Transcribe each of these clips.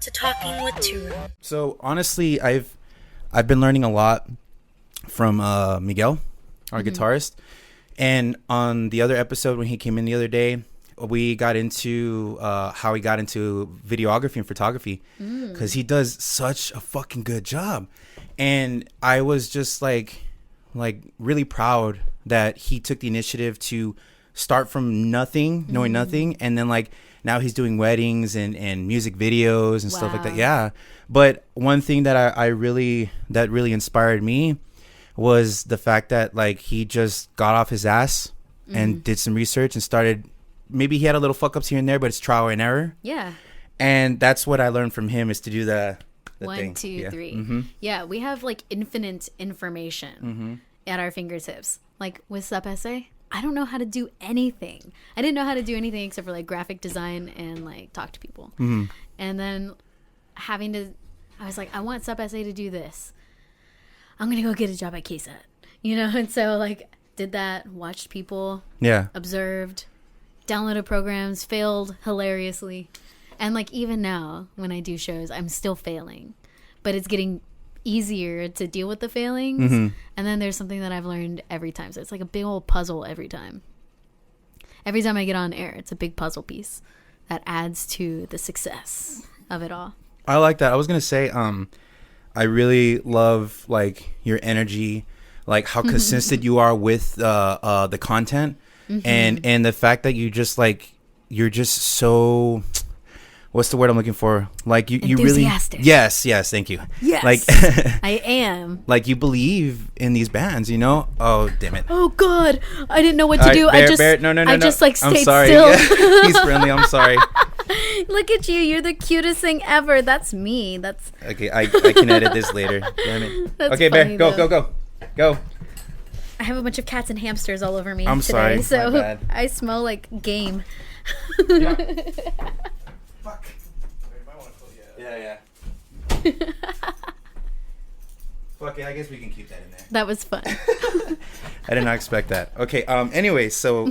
to Talking with Turu. So honestly, I've been learning a lot from Miguel, our guitarist, and on the other episode when he came in the other day, we got into how he got into videography and photography because he does such a fucking good job, and I was just like really proud that he took the initiative to start from nothing, knowing nothing, and then like now he's doing weddings and music videos and stuff like that. Yeah. But one thing that I really inspired me was the fact that like he just got off his ass and did some research and started. Maybe he had a little fuck ups here and there, but it's trial and error. Yeah. And that's what I learned from him, is to do the 1, thing. 2, 3. Yeah, we have like infinite information at our fingertips. Like with Sup Essay, I don't know how to do anything. I didn't know how to do anything except for like graphic design and like talk to people. And then I was like, I want Sup Essay to do this. I'm gonna go get a job at KSAT, And so like did that, watched people, observed, downloaded programs, failed hilariously, and like even now when I do shows, I'm still failing, but it's getting easier to deal with the failings. And then there's something that I've learned every time, so it's like a big old puzzle every time I get on air. It's a big puzzle piece that adds to the success of it all. I like that. I was gonna say I really love like your energy, like how consistent you are with the content, and the fact that you're just so, what's the word I'm looking for? Like you really, yes, thank you. Yes, like I am. Like you believe in these bands, Oh damn it! Oh God, I didn't know what to do. Bear, no. I just like stayed I'm sorry. still. He's friendly. I'm sorry. Look at you. You're the cutest thing ever. That's me. That's okay. I can edit this later. Damn it. That's okay, funny, Bear, go. I have a bunch of cats and hamsters all over me I'm today, sorry. so My bad. I smell like game. Yeah. Fuck. Yeah. Fuck it. I guess we can keep that in there. That was fun. I did not expect that. Okay. Anyway, so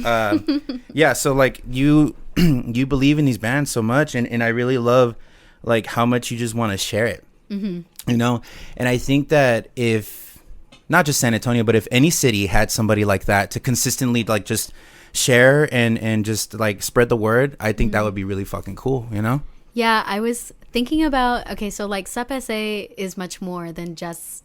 yeah. So like you believe in these bands so much, and I really love like how much you just want to share it. And I think that if not just San Antonio, but if any city had somebody like that to consistently like just share and just like spread the word, I think that would be really fucking cool, Yeah, I was thinking about, okay, so like Sup SA is much more than just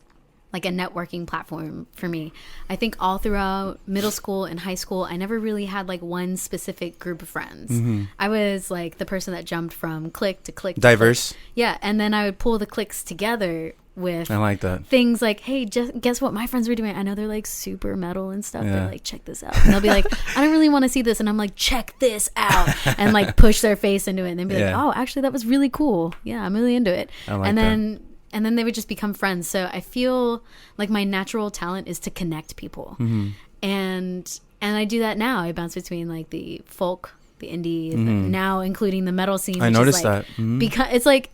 like a networking platform for me. I think all throughout middle school and high school, I never really had like one specific group of friends. I was like the person that jumped from clique to clique. Diverse. Yeah, and then I would pull the cliques together with I like that. Things like, hey, just guess what my friends were doing? I know they're like super metal and stuff. They're like, check this out. And they'll be like, I don't really want to see this. And I'm like, check this out. And like push their face into it. And they'd be like, oh, actually that was really cool. Yeah, I'm really into it. I like and then they would just become friends. So I feel like my natural talent is to connect people. And I do that now. I bounce between like the folk, the indie, now including the metal scene. I noticed that. Because it's like,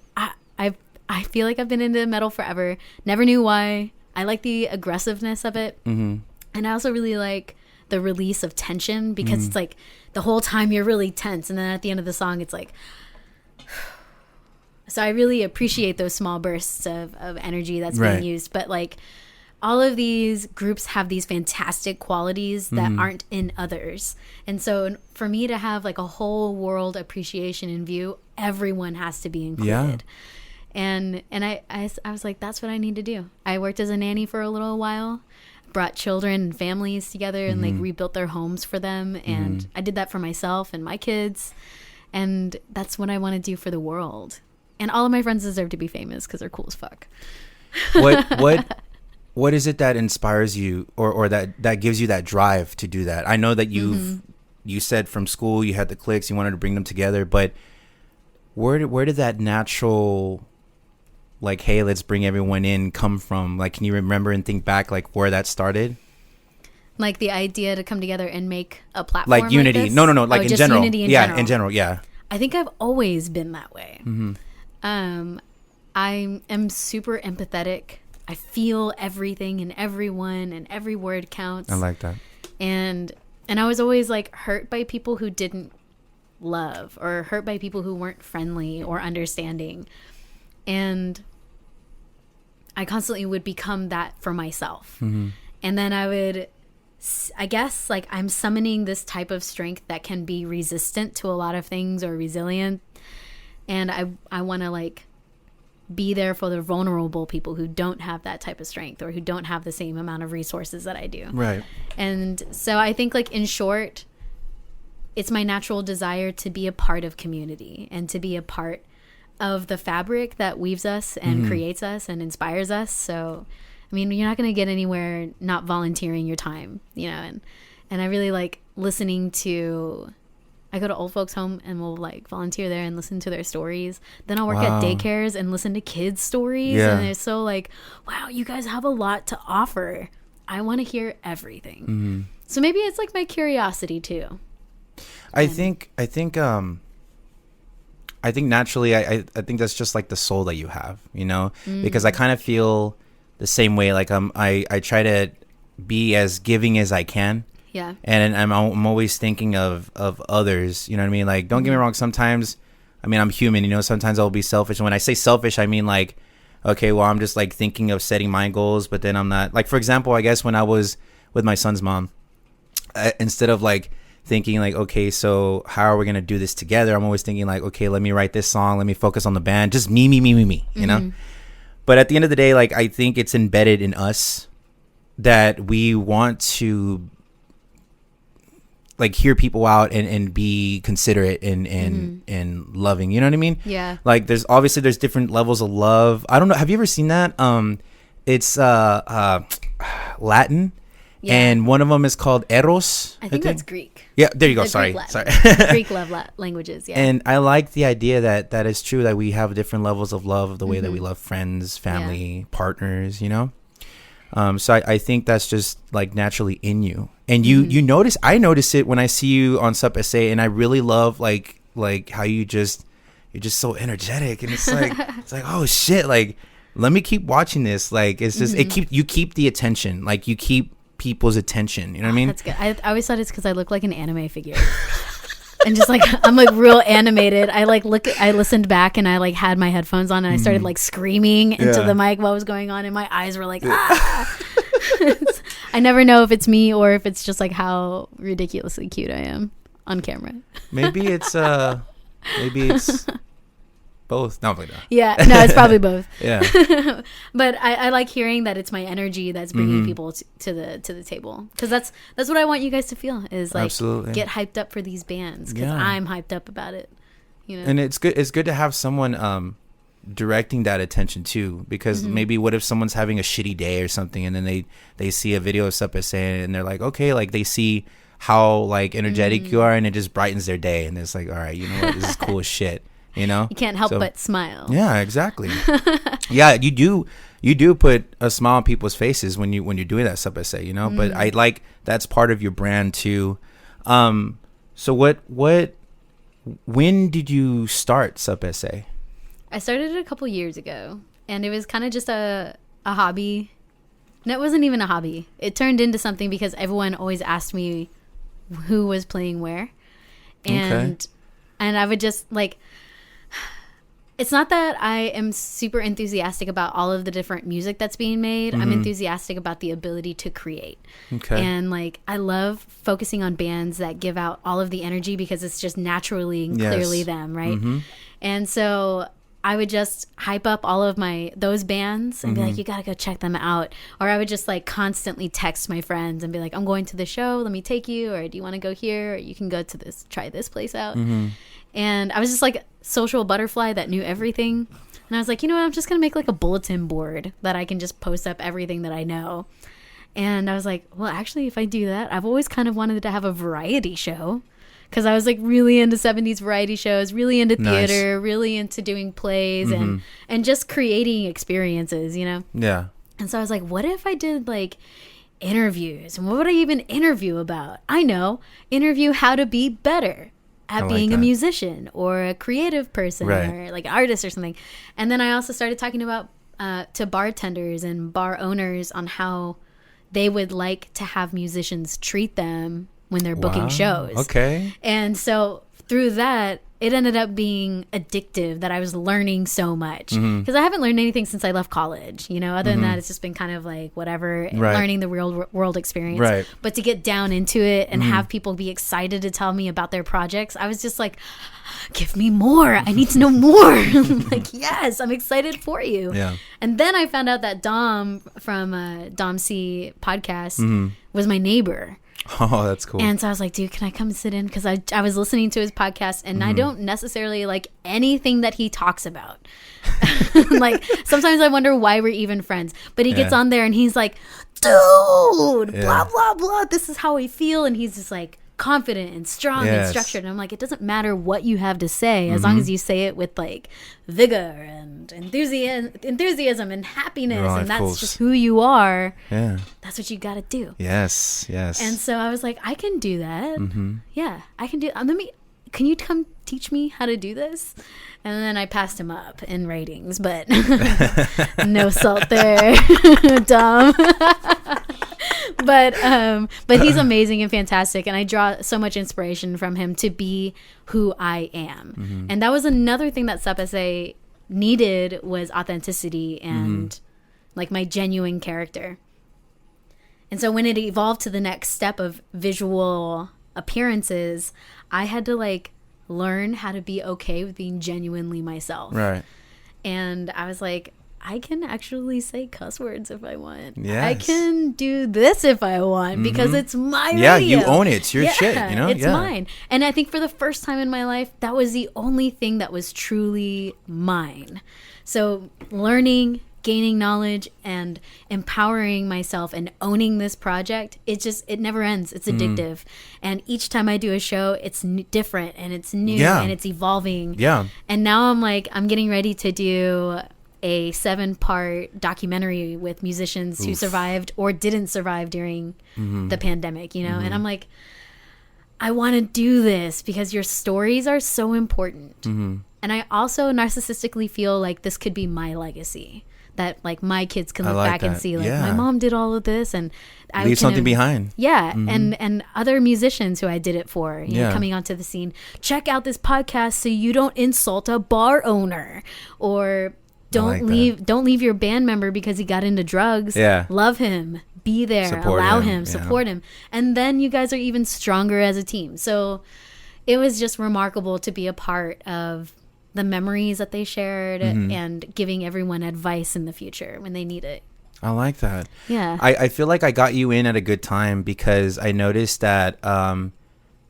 I feel like I've been into metal forever. Never knew why. I like the aggressiveness of it. And I also really like the release of tension, because it's like the whole time you're really tense. And then at the end of the song, it's like... So I really appreciate those small bursts of energy that's being used. But like all of these groups have these fantastic qualities that aren't in others. And so for me to have like a whole world appreciation in view, everyone has to be included. And I was like, that's what I need to do. I worked as a nanny for a little while, brought children and families together and like rebuilt their homes for them. And I did that for myself and my kids. And that's what I want to do for the world. And all of my friends deserve to be famous because they're cool as fuck. What is it that inspires you or that gives you that drive to do that? I know that you said from school you had the cliques, you wanted to bring them together, but where did that natural, like, hey, let's bring everyone in, come from? Like, can you remember and think back like where that started? Like the idea to come together and make a platform like unity. Like this? No, like in general. Unity in general. Yeah, in general, yeah. I think I've always been that way. I am super empathetic. I feel everything and everyone, and every word counts. I like that. And I was always like hurt by people who didn't love, or hurt by people who weren't friendly or understanding. And I constantly would become that for myself. And then I guess like I'm summoning this type of strength that can be resistant to a lot of things or resilient. And I want to like be there for the vulnerable people who don't have that type of strength or who don't have the same amount of resources that I do. Right. And so I think like in short, it's my natural desire to be a part of community and to be a part of the fabric that weaves us and creates us and inspires us. So, I mean, you're not going to get anywhere not volunteering your time, you know, and I really like listening to, I go to old folks' home and we'll like volunteer there and listen to their stories. Then I'll work at daycares and listen to kids' stories. And it's so like, wow, you guys have a lot to offer. I want to hear everything. So maybe it's like my curiosity too. I think naturally, I think that's just like the soul that you have, you know, because I kind of feel the same way. Like I try to be as giving as I can. Yeah. And I'm always thinking of others, you know what I mean? Like, don't get me wrong. Sometimes, I mean, I'm human, you know, sometimes I'll be selfish. And when I say selfish, I mean like, okay, well, I'm just like thinking of setting my goals, but then I'm not like, for example, I guess when I was with my son's mom, instead of like thinking like, okay, so how are we going to do this together? I'm always thinking like, okay, let me write this song. Let me focus on the band. Just me, you know? But at the end of the day, like, I think it's embedded in us that we want to like hear people out and be considerate and loving, you know what I mean? Yeah. Like there's different levels of love. I don't know. Have you ever seen that? It's Latin. Yeah. And one of them is called Eros. I think that's Greek. Yeah, there you go. Sorry. Greek love languages, yeah. And I like the idea that is true, that we have different levels of love, the way that we love friends, family, partners, you know? So I think that's just like naturally in you. And you notice, I notice it when I see you on Sup SA, and I really love like how you're just so energetic, and it's like, oh shit, like let me keep watching this. Like it's just, you keep the attention, like you keep people's attention, you know what I mean? That's good. I always thought it's because I look like an anime figure. And just like I'm like real animated. I listened back and I like had my headphones on and I started like screaming into the mic what was going on, and my eyes were like ah. I never know if it's me or if it's just like how ridiculously cute I am on camera. Maybe it's both. No, like that. Yeah, no, it's probably both. Yeah. But I like hearing that it's my energy that's bringing people to the table, because that's what I want you guys to feel, is like Absolutely. Get hyped up for these bands, because I'm hyped up about it, you know. And it's good to have someone directing that attention too, because maybe what if someone's having a shitty day or something, and then they see a video of Sup SA and they're like, okay, like they see how like energetic you are, and it just brightens their day, and it's like, all right, you know what, this is cool as shit. You know, you can't help but smile. Yeah, exactly. Yeah, you do put a smile on people's faces when you're doing that Sup SA, you know. But I like, that's part of your brand too. So when did you start Sup SA? I started it a couple years ago, and it was kind of just a hobby. No, it wasn't even a hobby. It turned into something because everyone always asked me who was playing where, and I would just like. It's not that I am super enthusiastic about all of the different music that's being made. I'm enthusiastic about the ability to create. Okay. And like, I love focusing on bands that give out all of the energy, because it's just naturally and clearly them, right? And so I would just hype up all of those bands and be like, you gotta go check them out. Or I would just like constantly text my friends and be like, I'm going to the show, let me take you, or do you want to go here, or you can go to try this place out. And I was just like social butterfly that knew everything. And I was like, you know what, I'm just gonna make like a bulletin board that I can just post up everything that I know. And I was like, well, actually, if I do that, I've always kind of wanted to have a variety show, because I was like really into 70s variety shows, really into theater, really into doing plays and just creating experiences, you know? Yeah. And so I was like, what if I did like interviews? And what would I even interview about? I know, interview how to be better at being a musician or a creative person, or like an artist or something. And then I also started talking about to bartenders and bar owners on how they would like to have musicians treat them when they're booking shows. Okay. And so through that, it ended up being addictive that I was learning so much. Because I haven't learned anything since I left college. You know, other than that, it's just been kind of like whatever, learning the real world experience. Right. But to get down into it and have people be excited to tell me about their projects, I was just like, give me more. I need to know more. Like, yes, I'm excited for you. Yeah. And then I found out that Dom from Dom C podcast was my neighbor. Oh, that's cool. And so I was like, dude, can I come sit in? Because I was listening to his podcast, and I don't necessarily like anything that he talks about. Like, sometimes I wonder why we're even friends. But he gets on there and he's like, dude, blah, blah, blah. This is how I feel. And he's just like confident and strong and structured. And I'm like, it doesn't matter what you have to say as long as you say it with like vigor and enthusiasm and happiness. Oh, and that's just who you are. Yeah. That's what you got to do. Yes. Yes. And so I was like, I can do that. Yeah, I can do. Can you come teach me how to do this? And then I passed him up in ratings, but no salt there, Dom. But he's amazing and fantastic, and I draw so much inspiration from him to be who I am. And that was another thing that Sup SA needed, was authenticity and like my genuine character. And so when it evolved to the next step of visual appearances, I had to like learn how to be okay with being genuinely myself. Right. And I was like, I can actually say cuss words if I want. Yes. I can do this if I want because it's my radio. Yeah, you own it. It's your shit, you know? It's mine. And I think for the first time in my life, that was the only thing that was truly mine. So learning, gaining knowledge, and empowering myself and owning this project, it never ends. It's addictive. And each time I do a show, it's different and it's new and it's evolving. Yeah. And now I'm getting ready to do a 7-part documentary with musicians who survived or didn't survive during the pandemic, you know? And I'm like, I want to do this because your stories are so important. And I also narcissistically feel like this could be my legacy, that like my kids can look back and see like my mom did all of this and I leave something behind. Yeah. And other musicians who I did it for, you know, coming onto the scene, check out this podcast so you don't insult a bar owner, or don't leave your band member because he got into drugs. Yeah. Love him. Be there. Allow him. Support him. And then you guys are even stronger as a team. So it was just remarkable to be a part of the memories that they shared and giving everyone advice in the future when they need it. I like that. Yeah. I feel like I got you in at a good time because I noticed that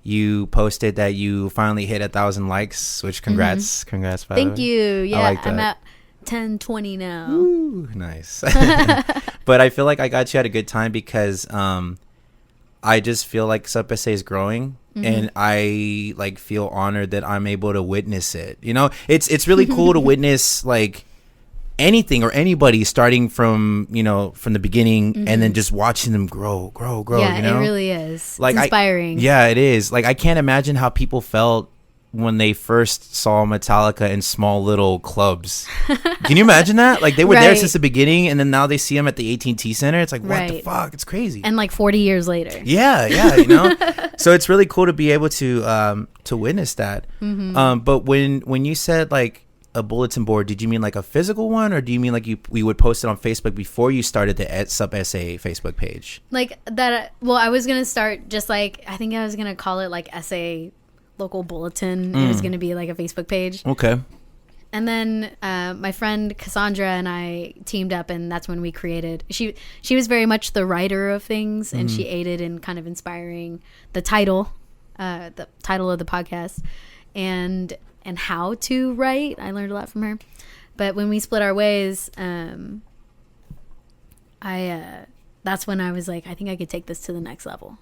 you posted that you finally hit 1,000 likes, which congrats. Congrats, by the way. Thank you. Yeah, I like that. I'm at 1020 now. Ooh, nice. But I feel like I got you at a good time because I just feel like Sup SA is growing, and I like feel honored that I'm able to witness it. You know, it's really cool to witness like anything or anybody starting from, you know, from the beginning and then just watching them grow. Yeah, you know? It really is. Like, it's inspiring. It is. Like, I can't imagine how people felt when they first saw Metallica in small little clubs. Can you imagine that? Like, they were there since the beginning, and then now they see them at the AT&T Center. It's like, what the fuck? It's crazy. And like 40 years later. Yeah, you know. So it's really cool to be able to witness that. But when you said like a bulletin board, did you mean like a physical one, or do you mean like we would post it on Facebook before you started the Sup SA Facebook page? Like that. Well, I was gonna start just like, I think I was gonna call it like SA Local Bulletin. It was going to be like a Facebook page. Okay. And then my friend Cassandra and I teamed up, and that's when we created. She was very much the writer of things, and she aided in kind of inspiring the title of the podcast, and how to write. I learned a lot from her. But when we split our ways, that's when I was like, I think I could take this to the next level.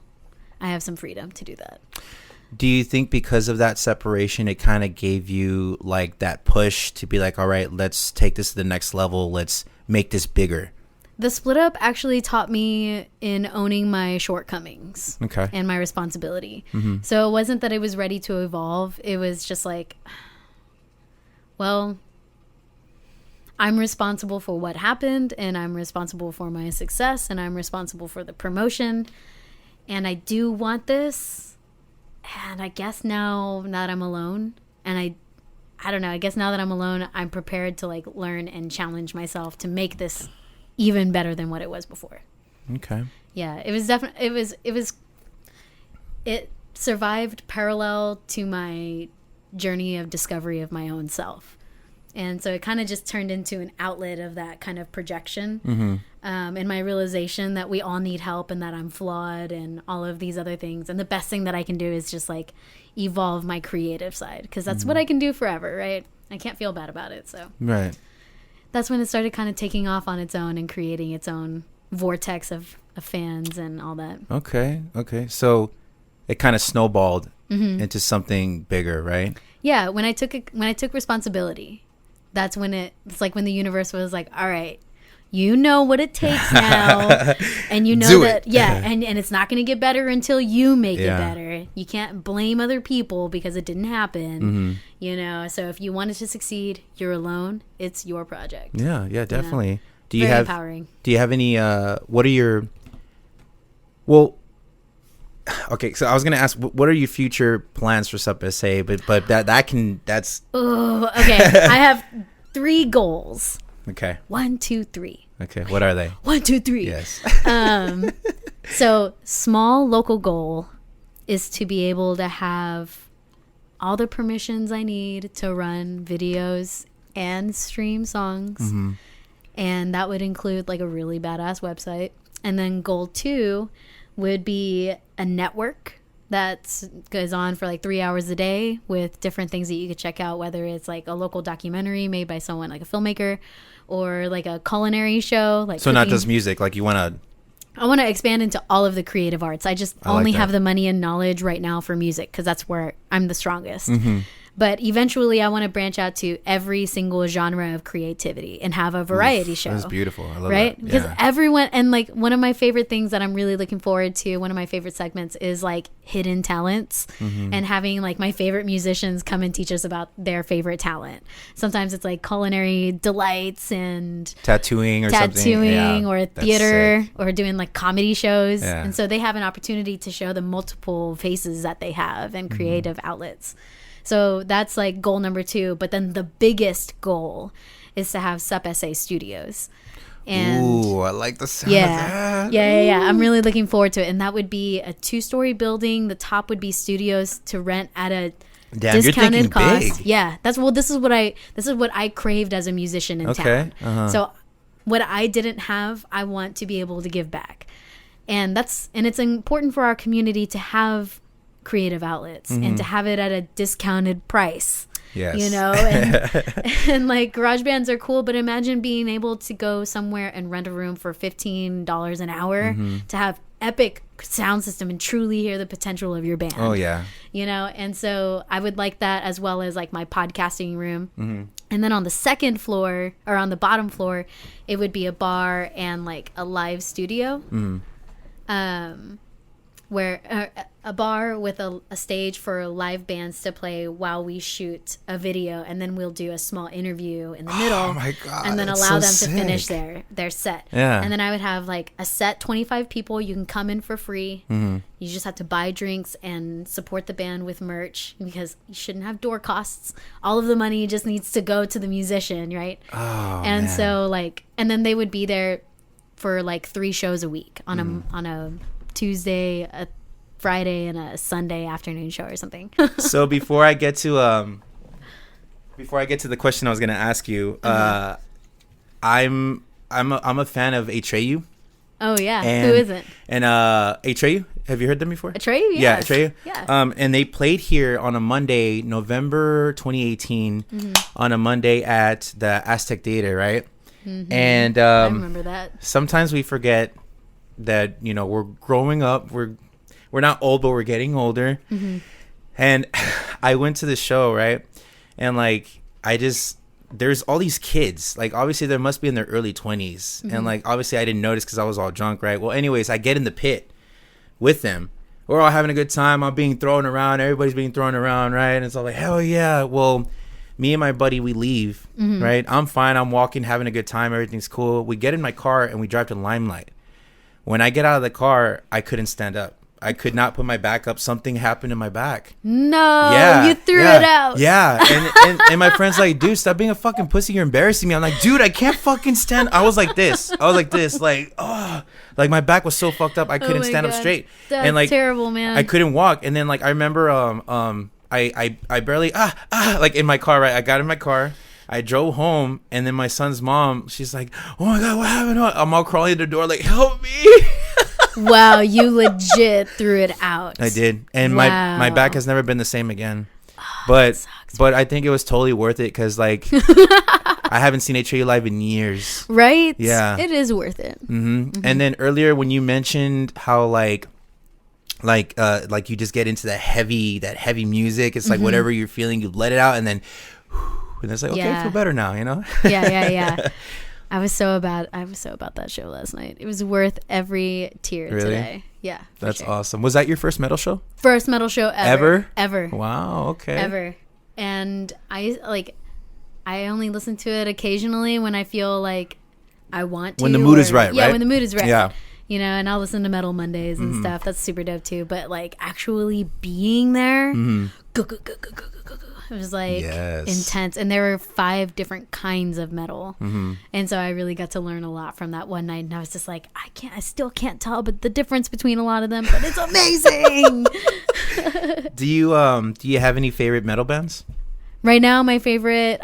I have some freedom to do that. Do you think because of that separation, it kind of gave you like that push to be like, all right, let's take this to the next level. Let's make this bigger? The split up actually taught me in owning my shortcomings and my responsibility. So it wasn't that it was ready to evolve. It was just like, well, I'm responsible for what happened, and I'm responsible for my success, and I'm responsible for the promotion. And I do want this. And I guess now that I'm alone, and I don't know, I guess now that I'm alone, I'm prepared to like learn and challenge myself to make this even better than what it was before. Okay. Yeah, it was definitely, it survived parallel to my journey of discovery of my own self. And so it kind of just turned into an outlet of that kind of projection. And my realization that we all need help and that I'm flawed and all of these other things. And the best thing that I can do is just like evolve my creative side, because that's what I can do forever, right? I can't feel bad about it. So Right. that's when it started kind of taking off on its own and creating its own vortex of fans and all that. Okay. So it kind of snowballed into something bigger, right? Yeah, when I took responsibility, that's when it's like when the universe was like, all right, you know what it takes now, and you know Do that, it. yeah, and it's not going to get better until you make it better. You can't blame other people because it didn't happen, you know. So if you wanted to succeed, you're alone. It's your project. Yeah, definitely. Yeah. Do you Very have empowering. Do you have any? What are your? Well, okay. So I was gonna ask, what are your future plans for Sup SA? But that's Oh, okay. I have 3 goals. okay. 1, 2, 3. Okay, what are they? 1, 2, 3. Yes. So small local goal is to be able to have all the permissions I need to run videos and stream songs. And that would include like a really badass website. And then goal 2 would be a network that goes on for like 3 hours a day with different things that you could check out, whether it's like a local documentary made by someone like a filmmaker, or like a culinary show, like So not cooking. just music, like you want to. I want to expand into all of the creative arts. I just I like only that. have the money and knowledge right now for music because that's where I'm the strongest. But eventually I want to branch out to every single genre of creativity and have a variety show. That's beautiful. I love Right? that. Because Yeah. everyone, and like one of my favorite things that I'm really looking forward to, one of my favorite segments is like hidden talents, and having like my favorite musicians come and teach us about their favorite talent. Sometimes it's like culinary delights and tattooing or something. Yeah, or that's theater, sick. or doing like comedy shows. Yeah. And so they have an opportunity to show the multiple faces that they have and creative outlets. So that's like goal number 2. But then the biggest goal is to have Sup SA studios. And Ooh, I like the sound of that. yeah. I'm really looking forward to it. And that would be a 2-story building. The top would be studios to rent at a Damn, you're discounted thinking cost. big. Yeah, this is what I craved as a musician in Okay, town. So what I didn't have, I want to be able to give back. And it's important for our community to have creative outlets and to have it at a discounted price. Yes. You know, and like garage bands are cool, but imagine being able to go somewhere and rent a room for $15 an hour to have epic sound system and truly hear the potential of your band. Oh yeah. You know, and so I would like that, as well as like my podcasting room. And then on the second floor, or on the bottom floor, it would be a bar and like a live studio. Where a bar with a stage for live bands to play while we shoot a video, and then we'll do a small interview in the middle. Oh my God, and then that's allow so them to finish sick. their set. Yeah. And then I would have like a set 25 people. You can come in for free. You just have to buy drinks and support the band with merch, because you shouldn't have door costs. All of the money just needs to go to the musician, right? Oh, And man. so like, and then they would be there for like 3 shows a week on a Tuesday, a Friday, and a Sunday afternoon show or something. So before I get to the question I was gonna ask you, I'm a fan of Atreyu. Oh yeah, And, who isn't? And Atreyu, have you heard them before? Atreyu? Yeah, Yes. Atreyu. Yeah. And they played here on a Monday, November 2018, on a Monday at the Aztec Theater, right? And I remember that. sometimes we forget that, you know, we're growing up. We're not old, but we're getting older. And I went to the show, right? And like, there's all these kids. Like, obviously, they must be in their early 20s. And like, obviously, I didn't notice because I was all drunk, right? Well, anyways, I get in the pit with them. We're all having a good time. I'm being thrown around. Everybody's being thrown around, right? And it's all like, hell yeah. Well, me and my buddy, we leave, right? I'm fine. I'm walking, having a good time. Everything's cool. We get in my car and we drive to Limelight. When I get out of the car, I couldn't stand up. I could not put my back up. Something happened in my back. No, Yeah, you threw it out. Yeah, and my friend's like, dude, stop being a fucking pussy. You're embarrassing me. I'm like, dude, I can't fucking stand. I was like this, like, oh, like my back was so fucked up. I couldn't stand up straight. That's and like terrible, man. I couldn't walk. And then like I remember, I barely like in my car. Right, I got in my car. I drove home, and then my son's mom, she's like, oh my God, what happened? I'm all crawling at the door, like, help me. Wow, you legit threw it out. I did. And my back has never been the same again. But I think it was totally worth it because, like, I haven't seen HAU live in years. Right? Yeah. It is worth it. Mm-hmm. And then earlier when you mentioned how, like you just get into that heavy music, it's like whatever you're feeling, you let it out, and then... And it's like, okay, I feel better now, you know? Yeah. I was so about that show last night. It was worth every tear today. Yeah. That's awesome. Was that your first metal show? First metal show ever. Ever. Wow, okay. Ever. And I only listen to it occasionally when I feel like I want to. When the mood is right, right? Yeah, when the mood is right. Yeah. You know, and I'll listen to Metal Mondays and stuff. That's super dope too. But like actually being there, it was like intense. And there were 5 different kinds of metal. And so I really got to learn a lot from that one night. And I was just like, I still can't tell but the difference between a lot of them, but it's amazing. Do you have any favorite metal bands? Right now, I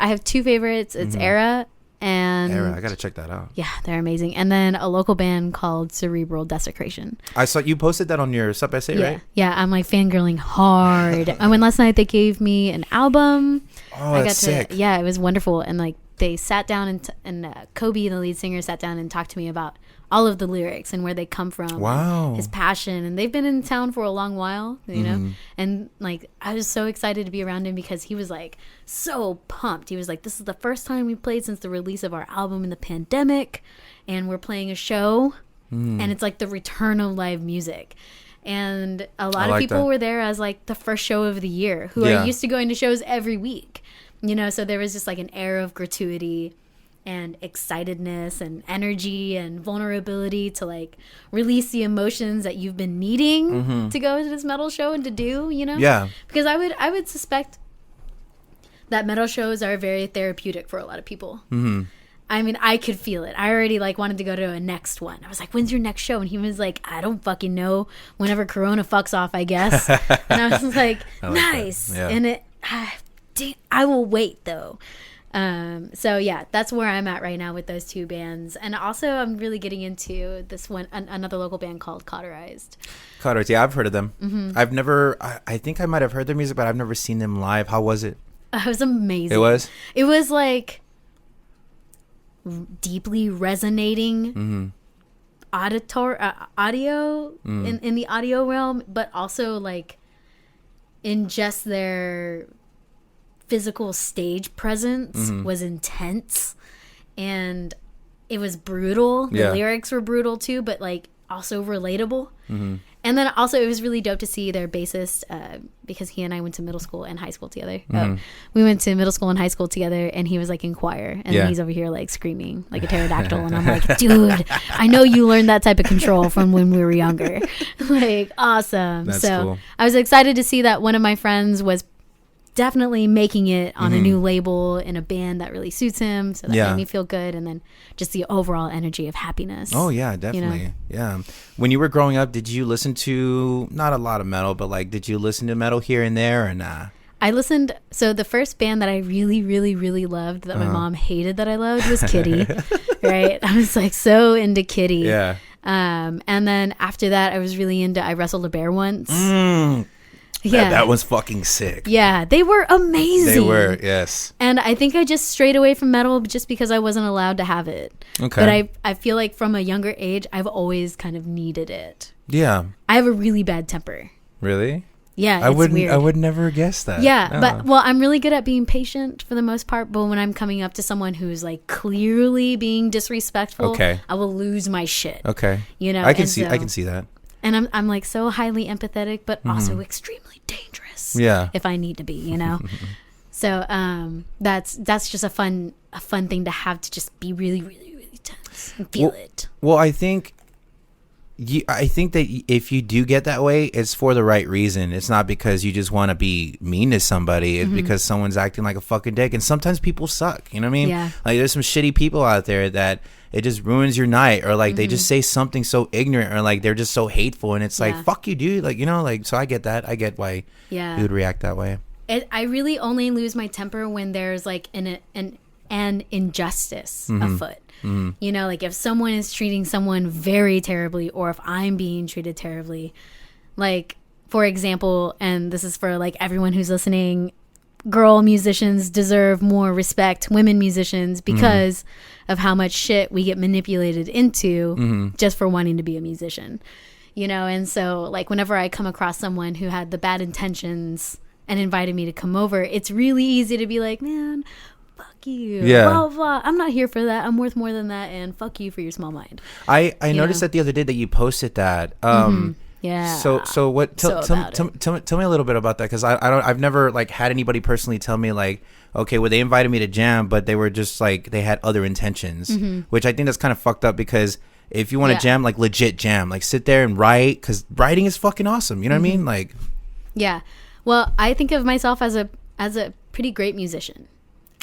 have 2 favorites. It's Era. And Era, I gotta check that out. Yeah, they're amazing. And then a local band called Cerebral Desecration. I saw you posted that on your Sup essay, right? Yeah, I'm like fangirling hard. And when last night they gave me an album. Oh, that's sick. Yeah, it was wonderful. And like they sat down and Kobe, the lead singer, sat down and talked to me about all of the lyrics and where they come from. Wow. His passion. And they've been in town for a long while, you know? And like, I was so excited to be around him because he was like so pumped. He was like, this is the first time we played since the release of our album in the pandemic. And we're playing a show. And it's like the return of live music. And a lot of people were there as like the first show of the year who are used to going to shows every week. You know, so there was just like an air of gratuity and excitedness and energy and vulnerability to like release the emotions that you've been needing to go to this metal show and to do, you know? Yeah. Because I would suspect that metal shows are very therapeutic for a lot of people. I mean, I could feel it. I already like wanted to go to a next one. I was like, when's your next show? And he was like, I don't fucking know. Whenever Corona fucks off, I guess. And I was like, nice. Yeah. And I will wait though. So yeah, that's where I'm at right now with those 2 bands. And also I'm really getting into this one, another local band called Cauterized. Yeah, I've heard of them. I've never, I think I might have heard their music, but I've never seen them live. How was it? It was amazing. It was like deeply resonating audio in the audio realm, but also like in just their physical stage presence was intense, and it was brutal. The lyrics were brutal too, but like also relatable. And then also it was really dope to see their bassist, because he and I went to middle school and high school together. We went to middle school and high school together, and he was like in choir, and then he's over here like screaming like a pterodactyl, and I'm like, dude, I know you learned that type of control from when we were younger. Like, awesome. That's so cool. I was excited to see that one of my friends was definitely making it on a new label in a band that really suits him, so that made me feel good. And then just the overall energy of happiness. Oh yeah, definitely. You know? Yeah. When you were growing up, did you listen to, not a lot of metal, but like, did you listen to metal here and there, or nah? I listened, so the first band that I really, really, really loved that my mom hated that I loved was Kitty. Right? I was like so into Kitty. Yeah. And then after that, I was really into I Wrestled a Bear Once. Yeah, that was fucking sick. Yeah, they were amazing. They were, yes. And I think I just strayed away from metal just because I wasn't allowed to have it. Okay. But I feel like from a younger age, I've always kind of needed it. Yeah. I have a really bad temper. Really? Yeah, it's weird. I would never guess that. Yeah, but well, I'm really good at being patient for the most part. But when I'm coming up to someone who's like clearly being disrespectful, I will lose my shit. Okay. You know, I can see that. And I'm like so highly empathetic, but also extremely dangerous. Yeah. If I need to be, you know. So that's just a fun thing to have, to just be really, really, really tense and feel it. Well, I think I think that if you do get that way, it's for the right reason. It's not because you just want to be mean to somebody. It's because someone's acting like a fucking dick. And sometimes people suck. You know what I mean? Yeah. Like there's some shitty people out there that it just ruins your night, or like they just say something so ignorant, or like they're just so hateful, and it's like, fuck you, dude. Like, you know, like, so I get that. I get why you would react that way. I really only lose my temper when there's like an injustice afoot. You know, like if someone is treating someone very terribly, or if I'm being treated terribly, like, for example, and this is for like everyone who's listening, girl musicians deserve more respect, women musicians, because of how much shit we get manipulated into just for wanting to be a musician, you know? And so like whenever I come across someone who had the bad intentions and invited me to come over, it's really easy to be like, man, fuck you, blah, blah. I'm not here for that. I'm worth more than that, and fuck you for your small mind. I noticed that the other day that you posted that. Yeah. So what? Tell me a little bit about that, because I've never like had anybody personally tell me like, okay, well they invited me to jam, but they were just like they had other intentions, which I think that's kind of fucked up, because if you want to jam, like legit jam, like sit there and write, because writing is fucking awesome. You know what I mean? Like, yeah. Well, I think of myself as a pretty great musician.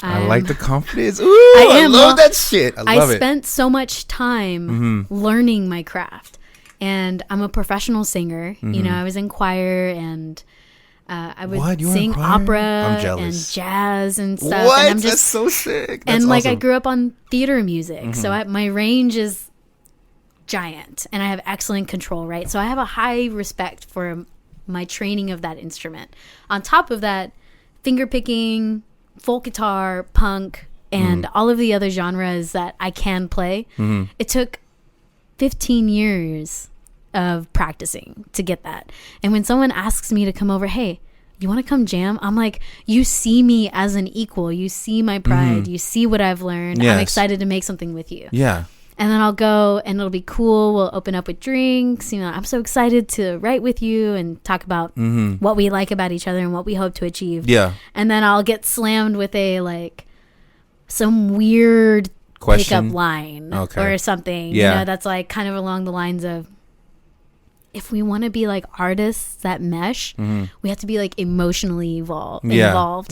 I like the confidence. Ooh, I love that shit. I love it. I spent so much time learning my craft, and I'm a professional singer. You know, I was in choir, and I would sing opera and jazz and stuff. What? And I'm just, that's so sick. That's like awesome. I grew up on theater music, so my range is giant, and I have excellent control, right? So I have a high respect for my training of that instrument. On top of that, finger picking, folk guitar, punk, and all of the other genres that I can play. It took 15 years of practicing to get that. And when someone asks me to come over, hey, you want to come jam? I'm like, you see me as an equal. You see my pride. You see what I've learned. Yes. I'm excited to make something with you. Yeah. And then I'll go, and it'll be cool. We'll open up with drinks. You know, I'm so excited to write with you and talk about what we like about each other and what we hope to achieve. Yeah. And then I'll get slammed with some weird question, pickup line or something. Yeah. You know, that's like kind of along the lines of, if we want to be like artists that mesh, we have to be like emotionally involved.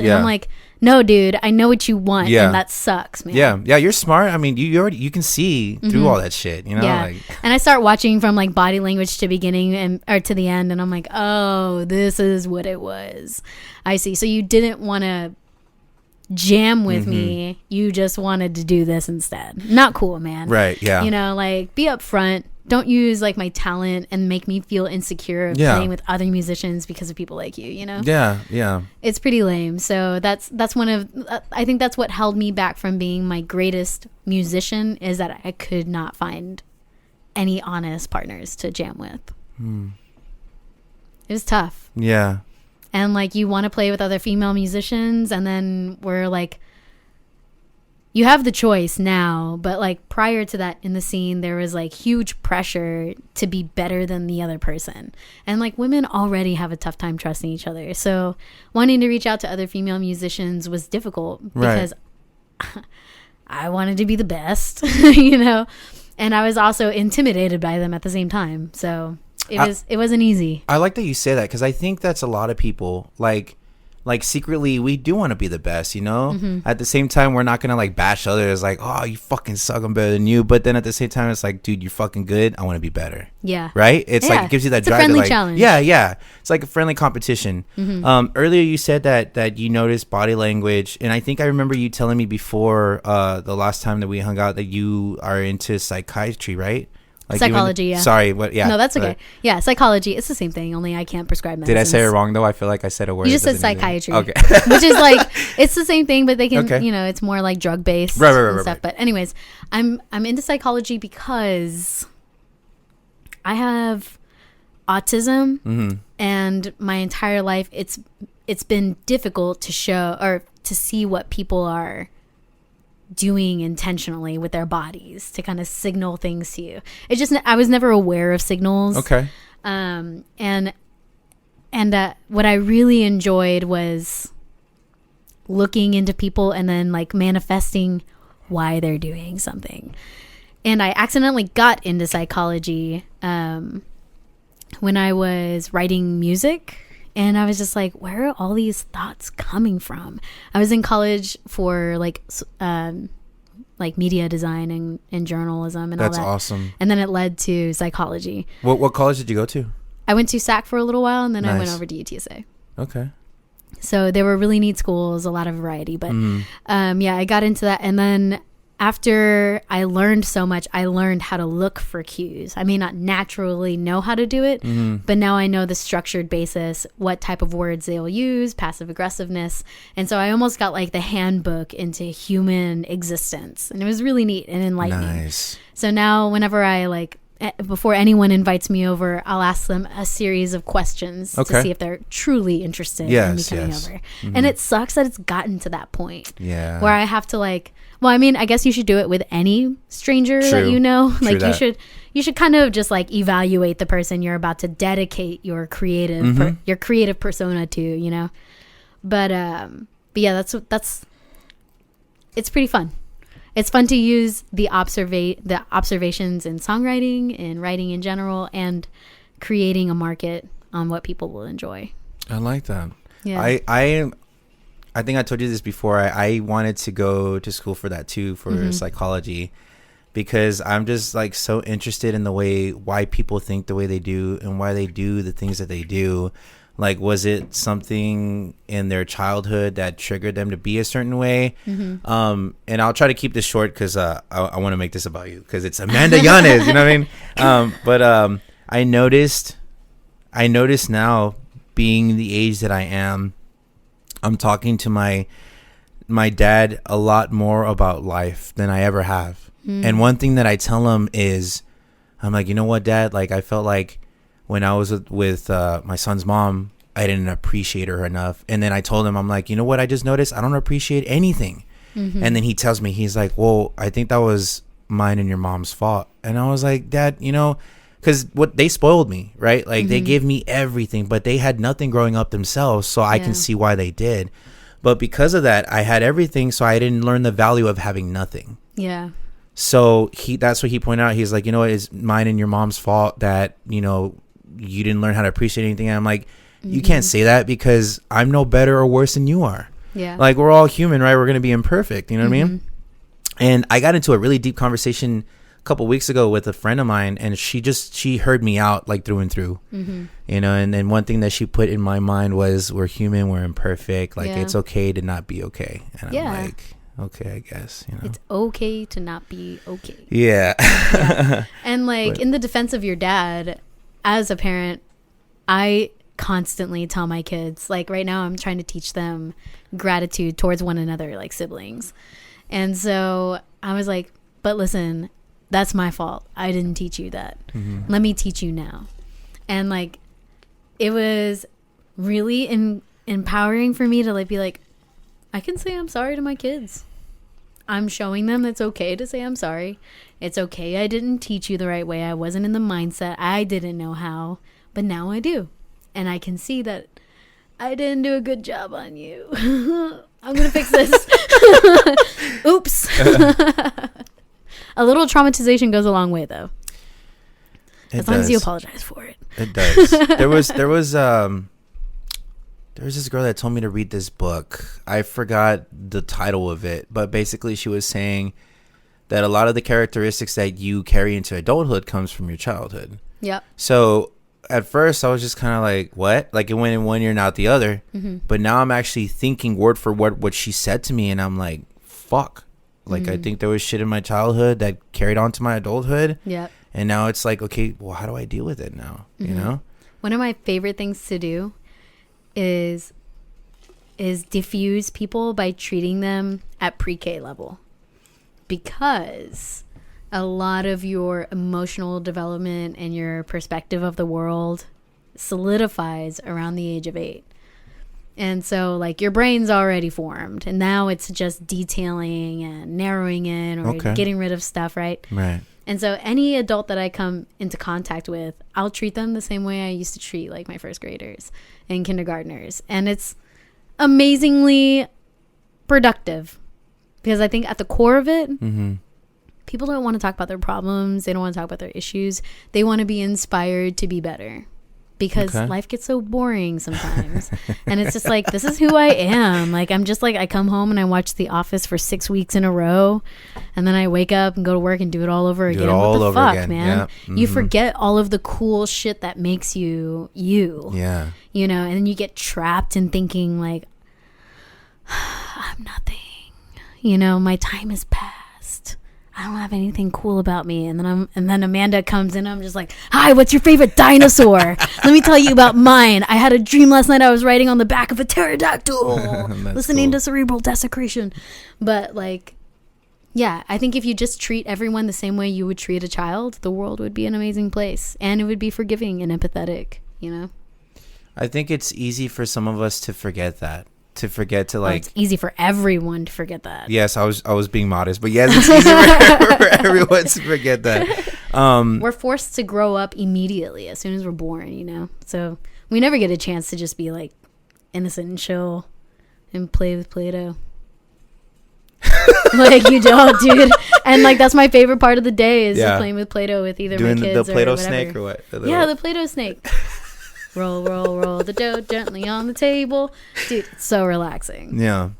And I'm like, no, dude, I know what you want, and that sucks, man. Yeah, you're smart. I mean, you can see through all that shit, you know. Yeah. Like, and I start watching from like body language to beginning or to the end, and I'm like, oh, this is what it was. I see. So you didn't want to jam with me. You just wanted to do this instead. Not cool, man. Right. Yeah. You know, like, be upfront. Don't use like my talent and make me feel insecure of playing with other musicians because of people like you know? Yeah. It's pretty lame. So that's one of, I think that's what held me back from being my greatest musician, is that I could not find any honest partners to jam with. It was tough. Yeah. And like, you want to play with other female musicians, and then we're like, you have the choice now, but like prior to that in the scene, there was like huge pressure to be better than the other person. And like, women already have a tough time trusting each other. So wanting to reach out to other female musicians was difficult because I wanted to be the best, you know, and I was also intimidated by them at the same time. So it wasn't easy. I like that you say that, because I think that's a lot of people, like secretly we do want to be the best, you know. At the same time, we're not gonna like bash others like, oh, you fucking suck, I'm better than you. But then at the same time, it's like, dude, you're fucking good, I want to be better. Yeah. Right. It's like, it gives you that drive. It's a friendly like, challenge. Yeah. It's like a friendly competition. Earlier you said that you noticed body language, and I think I remember you telling me before the last time that we hung out that you are into psychiatry, right? Like psychology, yeah. Sorry, what? Yeah. No, that's okay. Yeah, psychology. It's the same thing. Only I can't prescribe medicines. Did I say it wrong though? I feel like I said a word. You just said psychiatry. Okay. Which is like, it's the same thing, but they can, you know, it's more like drug based and stuff. But anyways, I'm into psychology because I have autism, and my entire life it's been difficult to show or to see what people are doing intentionally with their bodies to kind of signal things to you. It's just, I was never aware of signals. Okay. And what I really enjoyed was looking into people and then like manifesting why they're doing something. And I accidentally got into psychology when I was writing music. And I was just like, where are all these thoughts coming from? I was in college for like media design and journalism and all that. That's awesome. And then it led to psychology. What college did you go to? I went to SAC for a little while, and then I Nice. went over to UTSA. Okay. So they were really neat schools, a lot of variety. But yeah, I got into that. And then after I learned so much, I learned how to look for cues. I may not naturally know how to do it, but now I know the structured basis, what type of words they'll use, passive aggressiveness. And so I almost got like the handbook into human existence. And it was really neat and enlightening. Nice. So now whenever I before anyone invites me over, I'll ask them a series of questions to see if they're truly interested in me coming over. And it sucks that it's gotten to that point where I have to well, I mean, I guess you should do it with any stranger that you know. Like you should kind of just like evaluate the person you're about to dedicate your creative your creative persona to, you know. But yeah, that's it's pretty fun. It's fun to use the observations in songwriting and writing in general and creating a market on what people will enjoy. I like that. Yeah. I think I told you this before. I wanted to go to school for that too, for psychology, because I'm just like so interested in why people think the way they do and why they do the things that they do. Like, was it something in their childhood that triggered them to be a certain way? And I'll try to keep this short because I want to make this about you, because it's Amanda Yanez, you know what I mean? But I noticed now, being the age that I am, I'm talking to my dad a lot more about life than I ever have. And one thing that I tell him is, I'm like, you know what, Dad? Like, I felt like when I was with my son's mom, I didn't appreciate her enough. And then I told him, I'm like, you know what? I just noticed I don't appreciate anything. And then he tells me, he's like, well, I think that was mine and your mom's fault. And I was like, Dad, you know, because they spoiled me, right? Like they gave me everything, but they had nothing growing up themselves. So I can see why they did. But because of that, I had everything. So I didn't learn the value of having nothing. Yeah. So that's what he pointed out. He's like, you know what, it's mine and your mom's fault that, you know, you didn't learn how to appreciate anything. And I'm like, you can't say that, because I'm no better or worse than you are. Yeah. Like, we're all human, right? We're going to be imperfect. You know what I mean? And I got into a really deep conversation a couple weeks ago with a friend of mine, and she heard me out like through and through, you know, and then one thing that she put in my mind was, we're human, we're imperfect. Like, it's okay to not be okay. And I'm like, okay, I guess, you know, it's okay to not be okay. Yeah. And like, in the defense of your dad, as a parent, I constantly tell my kids, like right now I'm trying to teach them gratitude towards one another, like siblings. And so I was like, but listen, that's my fault. I didn't teach you that. Let me teach you now. And like, it was really empowering for me to like be like, I can say I'm sorry to my kids. I'm showing them it's okay to say I'm sorry. It's okay I didn't teach you the right way. I wasn't in the mindset. I didn't know how, but now I do. And I can see that I didn't do a good job on you. I'm going to fix this. Oops. A little traumatization goes a long way, though. As long as you apologize for it. It does. There was this girl that told me to read this book. I forgot the title of it, but basically she was saying that a lot of the characteristics that you carry into adulthood comes from your childhood. Yep. So at first I was just kind of like, what? Like, it went in one ear and out the other. But now I'm actually thinking word for word what she said to me, and I'm like, fuck. Like, I think there was shit in my childhood that carried on to my adulthood. Yep. And now it's like, okay, well, how do I deal with it now? You know? One of my favorite things to do is diffuse people by treating them at pre-K level, because a lot of your emotional development and your perspective of the world solidifies around the age of 8. And so like your brain's already formed, and now it's just detailing and narrowing in or getting rid of stuff, right? Right. And so any adult that I come into contact with, I'll treat them the same way I used to treat like my first graders and kindergartners. And it's amazingly productive, because I think at the core of it, people don't want to talk about their problems. They don't want to talk about their issues. They want to be inspired to be better. Because life gets so boring sometimes. And it's just like, this is who I am. Like, I'm just like, I come home and I watch The Office for 6 weeks in a row. And then I wake up and go to work and do it all over again. What the fuck, man? Yeah. Mm-hmm. You forget all of the cool shit that makes you you. Yeah. You know, and then you get trapped in thinking like, I'm nothing. You know, my time is past. I don't have anything cool about me. And then Amanda comes in. I'm just like, hi, what's your favorite dinosaur? Let me tell you about mine. I had a dream last night. I was riding on the back of a pterodactyl, listening to cerebral desecration. But like, yeah, I think if you just treat everyone the same way you would treat a child, the world would be an amazing place, and it would be forgiving and empathetic, you know? I think it's easy for some of us to forget that. To forget to like, it's easy for everyone to forget that. Yes, I was being modest, but yes, it's easy for everyone to forget that. We're forced to grow up immediately as soon as we're born, you know. So we never get a chance to just be like innocent and chill and play with Play-Doh. Like, you don't, dude. And like, that's my favorite part of the day is just playing with Play-Doh with either doing my kids the Play-Doh or whatever. snake or what? Yeah, the Play-Doh snake. Roll, roll, roll the dough gently on the table. Dude, it's so relaxing. Yeah.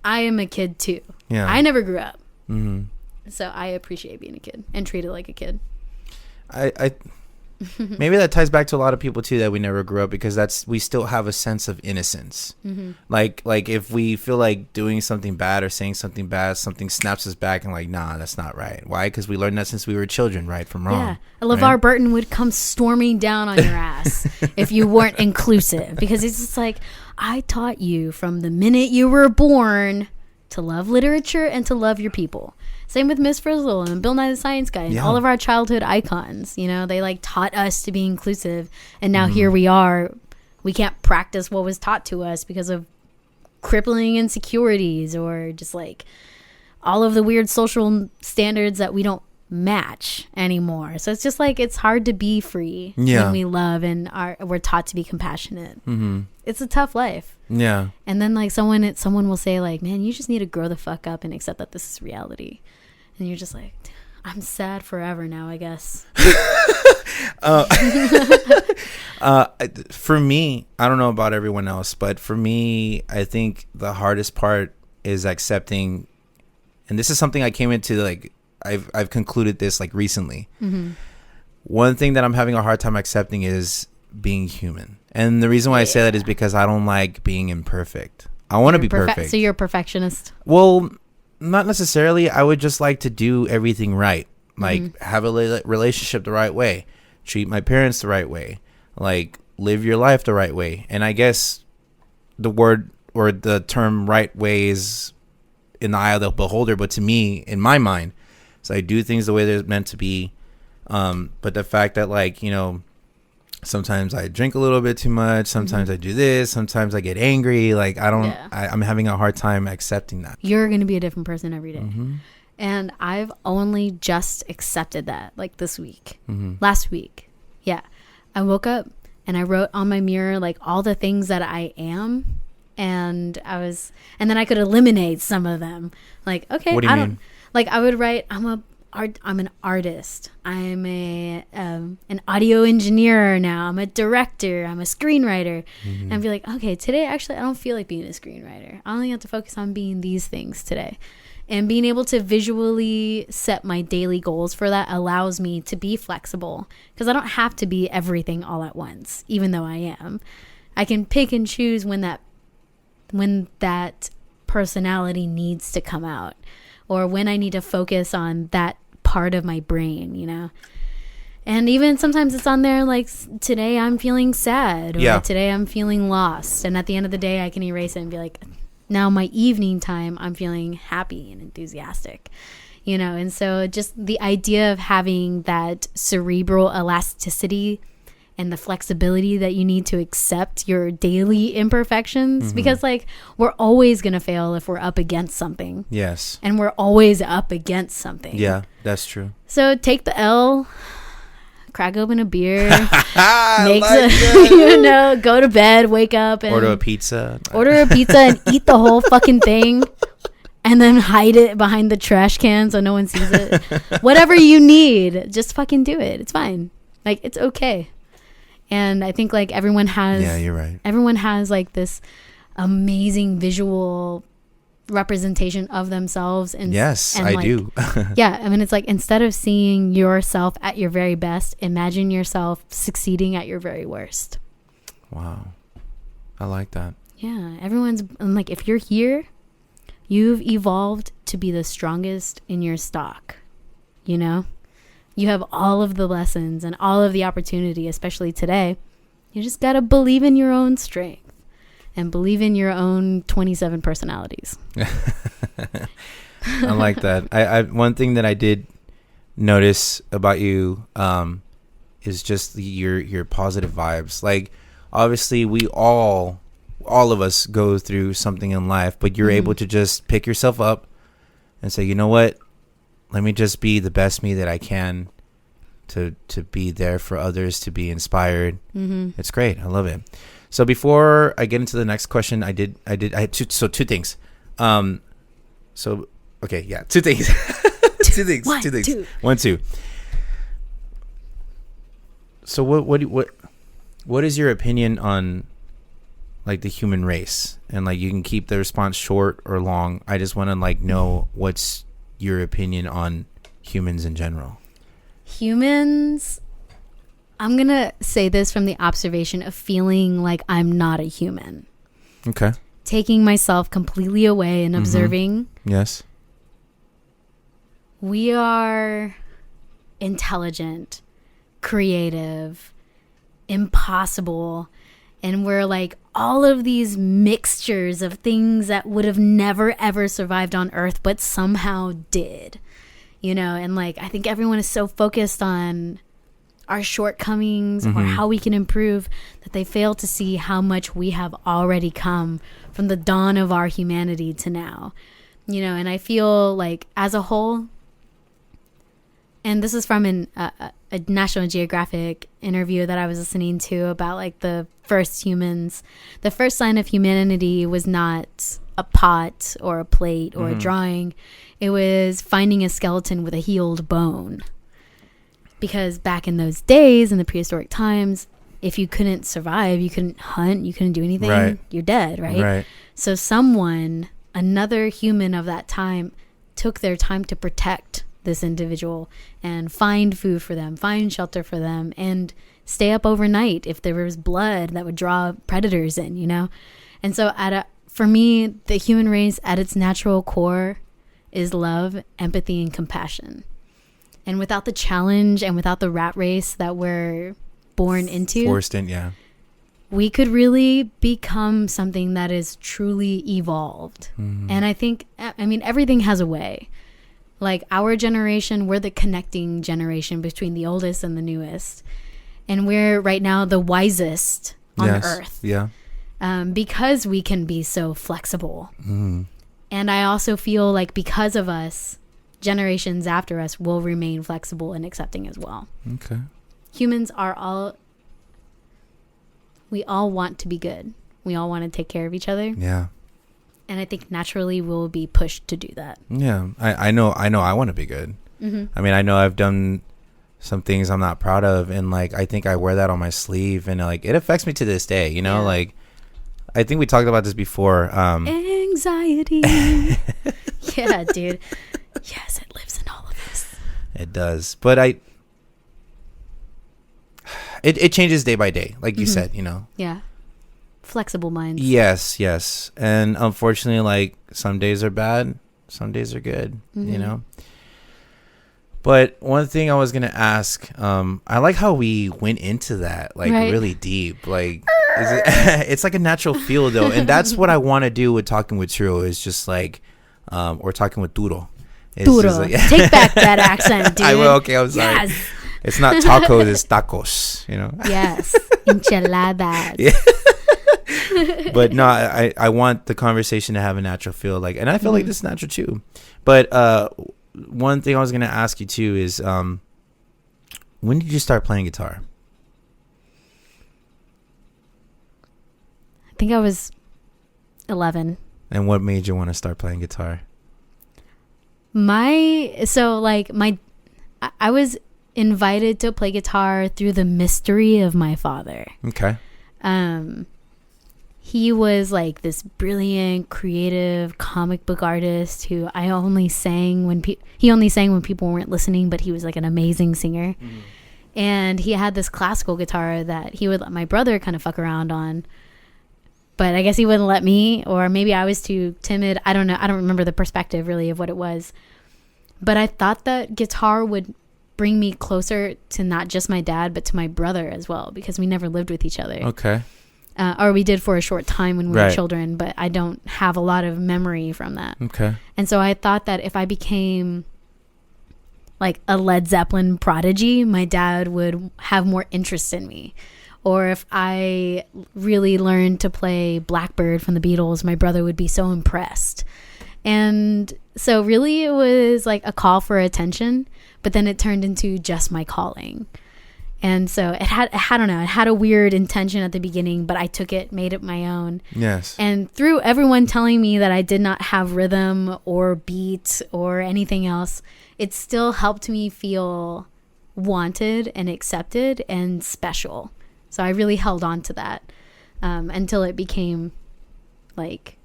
I am a kid too. Yeah. I never grew up. Mm-hmm. So I appreciate being a kid and treated like a kid. I maybe that ties back to a lot of people too, that we never grew up, because we still have a sense of innocence. Mm-hmm. Like if we feel like doing something bad or saying something bad, something snaps us back and like, nah, that's not right. Why? Because we learned that since we were children, right from wrong. Yeah, LeVar Burton would come storming down on your ass if you weren't inclusive, because it's just like, I taught you from the minute you were born to love literature and to love your people. Same with Miss Frizzle and Bill Nye the Science Guy and all of our childhood icons. You know, they like taught us to be inclusive, and now here we are. We can't practice what was taught to us because of crippling insecurities or just like all of the weird social standards that we don't match anymore. So it's just like, it's hard to be free when we love and we're taught to be compassionate. Mm-hmm. It's a tough life. Yeah. And then like someone will say like, man, you just need to grow the fuck up and accept that this is reality. And you're just like, I'm sad forever now, I guess. For me, I don't know about everyone else, but for me, I think the hardest part is accepting, and this is something I came into like, I've concluded this like recently. Mm-hmm. One thing that I'm having a hard time accepting is being human. And the reason why I say that is because I don't like being imperfect. I want to be perfect. So you're a perfectionist? Well, not necessarily. I would just like to do everything right. Like have a relationship the right way. Treat my parents the right way. Like live your life the right way. And I guess the word or the term right way is in the eye of the beholder. But to me, in my mind, so I do things the way they're meant to be. But the fact that like, you know, sometimes I drink a little bit too much. Sometimes I do this. Sometimes I get angry. Like I'm having a hard time accepting that. You're going to be a different person every day. Mm-hmm. And I've only just accepted that like this week, last week. Yeah. I woke up and I wrote on my mirror, like all the things that I am. And then I could eliminate some of them. Like, okay, what do you mean? Like I would write, I'm an artist. I'm an audio engineer now. I'm a director. I'm a screenwriter. Mm-hmm. And I'd be like, okay, today actually I don't feel like being a screenwriter. I only have to focus on being these things today. And being able to visually set my daily goals for that allows me to be flexible, because I don't have to be everything all at once, even though I am. I can pick and choose when that personality needs to come out, or when I need to focus on that part of my brain, you know. And even sometimes it's on there like, today I'm feeling sad, or today I'm feeling lost, and at the end of the day I can erase it and be like, now my evening time I'm feeling happy and enthusiastic, you know. And so just the idea of having that cerebral elasticity and the flexibility that you need to accept your daily imperfections, because like we're always going to fail if we're up against something. Yes. And we're always up against something. Yeah, that's true. So take the L, crack open a beer, go to bed, wake up and order a pizza and eat the whole fucking thing. and then hide it behind the trash can so no one sees it. Whatever you need, just fucking do it. It's fine. Like, it's okay. And I think like everyone has, yeah, you're right. Everyone has like this amazing visual representation of themselves. And yes, and I like, do. yeah. I mean, it's like, instead of seeing yourself at your very best, imagine yourself succeeding at your very worst. Wow. I like that. Yeah. Everyone's like, if you're here, you've evolved to be the strongest in your stock. You know, you have all of the lessons and all of the opportunity, especially today. You just got to believe in your own strength and believe in your own 27 personalities. I like that. I one thing that I did notice about you is just your positive vibes. Like, obviously we all of us go through something in life, but you're able to just pick yourself up and say, you know what? Let me just be the best me that I can to be there for others, to be inspired. It's great. I love it. So before I get into the next question, I had two things. So, okay. Yeah. Two things. two things. One, two things. Two. 1, 2. So what is your opinion on like the human race? And like, you can keep the response short or long. I just want to like know what's your opinion on humans in general. Humans, I'm going to say this from the observation of feeling like I'm not a human. Okay. Taking myself completely away and observing. Yes. We are intelligent, creative, impossible, and we're like all of these mixtures of things that would have never ever survived on Earth but somehow did, you know. And like, I think everyone is so focused on our shortcomings or how we can improve that they fail to see how much we have already come from the dawn of our humanity to now, you know. And I feel like as a whole, and this is from a National Geographic interview that I was listening to about like the first humans. The first sign of humanity was not a pot or a plate or a drawing. It was finding a skeleton with a healed bone. Because back in those days, in the prehistoric times, if you couldn't survive, you couldn't hunt, you couldn't do anything, right, you're dead, right? So someone, another human of that time, took their time to protect this individual and find food for them, find shelter for them, and stay up overnight if there was blood that would draw predators in, you know? And so for me, the human race at its natural core is love, empathy, and compassion. And without the challenge and without the rat race that we're born into, forced in, yeah, we could really become something that is truly evolved. And I think, I mean, everything has a way. Like our generation, we're the connecting generation between the oldest and the newest. And we're right now the wisest on Earth. Yeah. Because we can be so flexible. And I also feel like because of us, generations after us will remain flexible and accepting as well. Okay. Humans are we all want to be good. We all want to take care of each other. Yeah. And I think naturally we'll be pushed to do that. Yeah. I know I want to be good. I mean, I know I've done some things I'm not proud of, and like, I think I wear that on my sleeve, and like, it affects me to this day, you know? Like, I think we talked about this before. Anxiety. Yeah, dude. Yes, it lives in all of us. It does. But it changes day by day, like you said, you know? Yeah. Flexible minds. Yes. And unfortunately, like, some days are bad, some days are good, you know? But one thing I was going to ask, I like how we went into that, like, really deep. Like, it's like a natural feel, though. And that's what I want to do with Talking with Turo, is just like, or Talking with Duro. Duro. Like, take back that accent, dude. I will. Okay, I'm sorry. Yes. It's not tacos, it's tacos, you know? Yes. Enchiladas. Yeah. But no, I want the conversation to have a natural feel. Like, and I feel like this is natural too. But one thing I was going to ask you too is, when did you start playing guitar? I think I was 11. And what made you want to start playing guitar? I was invited to play guitar through the mystery of my father. Okay. He was like this brilliant, creative comic book artist who I only sang when he only sang when people weren't listening, but he was like an amazing singer. Mm-hmm. And he had this classical guitar that he would let my brother kind of fuck around on. But I guess he wouldn't let me, or maybe I was too timid. I don't know. I don't remember the perspective really of what it was. But I thought that guitar would bring me closer to not just my dad, but to my brother as well, because we never lived with each other. Okay. Or we did for a short time when we were children, but I don't have a lot of memory from that. Okay. And so I thought that if I became like a Led Zeppelin prodigy, my dad would have more interest in me. Or if I really learned to play Blackbird from the Beatles, my brother would be so impressed. And so really it was like a call for attention, but then it turned into just my calling. And so it had a weird intention at the beginning, but I took it, made it my own. Yes. And through everyone telling me that I did not have rhythm or beat or anything else, it still helped me feel wanted and accepted and special. So I really held on to that until it became like,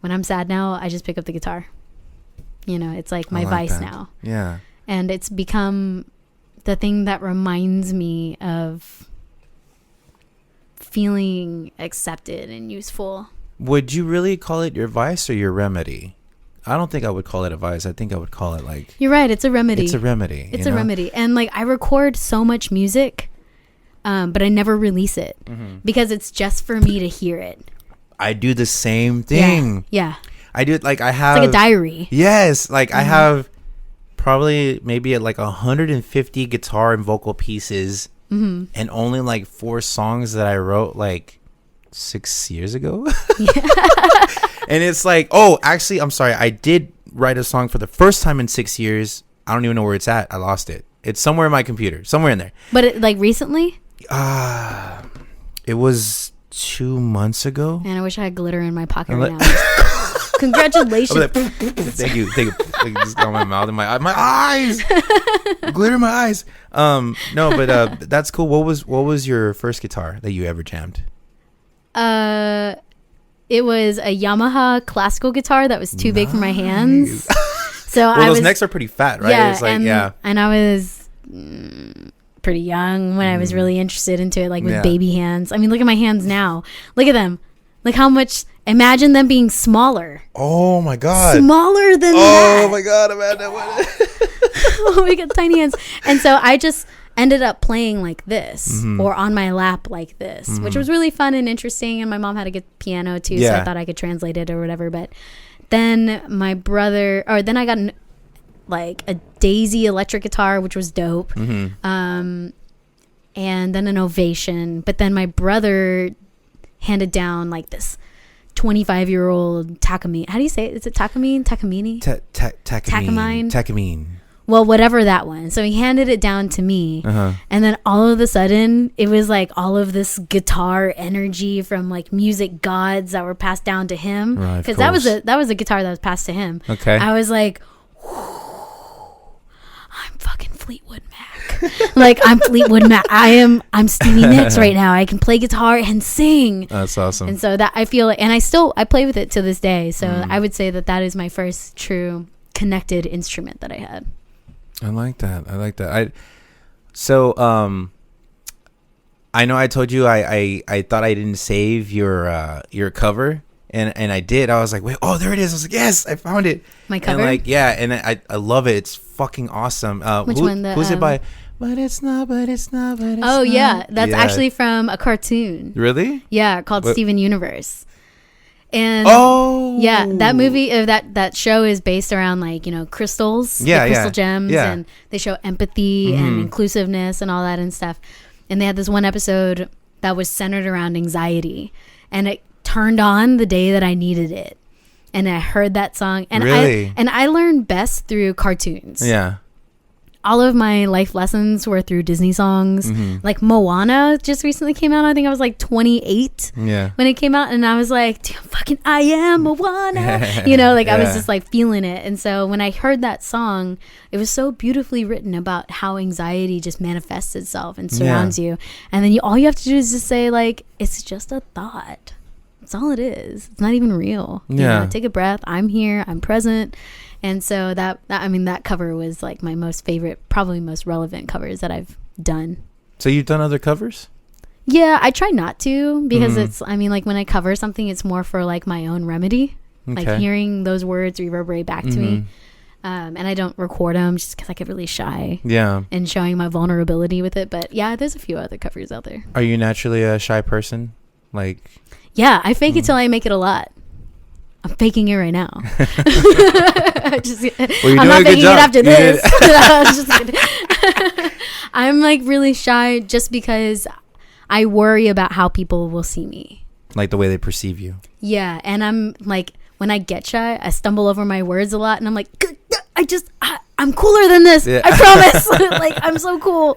when I'm sad now, I just pick up the guitar. You know, it's like my vice now. Yeah. And it's become the thing that reminds me of feeling accepted and useful. Would you really call it your vice or your remedy? I don't think I would call it a vice. I think I would call it like... You're right. It's a remedy. It's a remedy. It's a remedy. And like I record so much music, but I never release it because it's just for me to hear it. I do the same thing. Yeah. I do it like I have... It's like a diary. Yes. Like I have probably maybe like 150 guitar and vocal pieces and only like 4 songs that I wrote like 6 years ago. And it's like, oh, actually, I'm sorry. I did write a song for the first time in 6 years. I don't even know where it's at. I lost it. It's somewhere in my computer, somewhere in there. But it, like recently? It was 2 months ago. Man, I wish I had glitter in my pocket right now. Congratulations. Like, thank you. Just got my mouth and my eyes. Glitter in my eyes. No, but that's cool. What was your first guitar that you ever jammed? It was a Yamaha classical guitar that was too big for my hands. So those necks are pretty fat, right? Yeah, it's like, and I was pretty young when I was really interested into it, like with baby hands. I mean, look at my hands now. Look at them. Like how much. Imagine them being smaller. Oh my god. Smaller than that. Oh my god, Amanda. Oh my god, tiny hands. And so I just ended up playing like this or on my lap like this, which was really fun and interesting. And my mom had a good piano too, so I thought I could translate it or whatever. But then then I got like a Daisy electric guitar, which was dope. And then an Ovation. But then my brother handed down like this 25-year-old Takamine. How do you say it? Is it Takamine? Takamine? Takamine. Well, whatever that one. So he handed it down to me. And then all of a sudden, it was like all of this guitar energy from like music gods that were passed down to him. Because that was a guitar that was passed to him. Okay. I was like, I'm fucking Fleetwood Mac. Like I'm Fleetwood Mac. I'm Stevie Nicks right now. I can play guitar and sing. That's awesome. And so that I feel like, and I play with it to this day. So I would say that is my first true connected instrument that I had. I like that. I know I told you I thought I didn't save your cover. And I did. I was like, wait, oh, there it is. I was like, yes, I found it. My cover? And like, yeah, and I love it. It's fucking awesome. Which one? Who's it by? But it's not. Oh, yeah. That's actually from a cartoon. Really? Yeah, called Steven Universe. And yeah, that movie, that show is based around like, crystals, crystal gems, and they show empathy and inclusiveness and all that and stuff. And they had this one episode that was centered around anxiety, and it turned on the day that I needed it. And I heard that song, and really? I learned best through cartoons. Yeah. all of my life lessons were through Disney songs. Like Moana just recently came out. I think I was like 28 when it came out, and I was like, fucking I am Moana. You know, like I was just like feeling it. And so when I heard that song, it was so beautifully written about how anxiety just manifests itself and surrounds you. And then all you have to do is just say like, it's just a thought. That's all it is. It's not even real. You know, take a breath. I'm here. I'm present. And so that cover was like my most favorite, probably most relevant covers that I've done. So you've done other covers? Yeah, I try not to, because it's, I mean, like when I cover something, it's more for like my own remedy, like hearing those words reverberate back to me. And I don't record them just because I get really shy. Yeah. And showing my vulnerability with it. But yeah, there's a few other covers out there. Are you naturally a shy person? Like, yeah, I fake it till I make it a lot. I'm faking it right now. I'm not faking it after this. I'm like really shy just because I worry about how people will see me. Like the way they perceive you. Yeah. And I'm like, when I get shy, I stumble over my words a lot, and I'm like, I'm cooler than this. Yeah. I promise. Like, I'm so cool.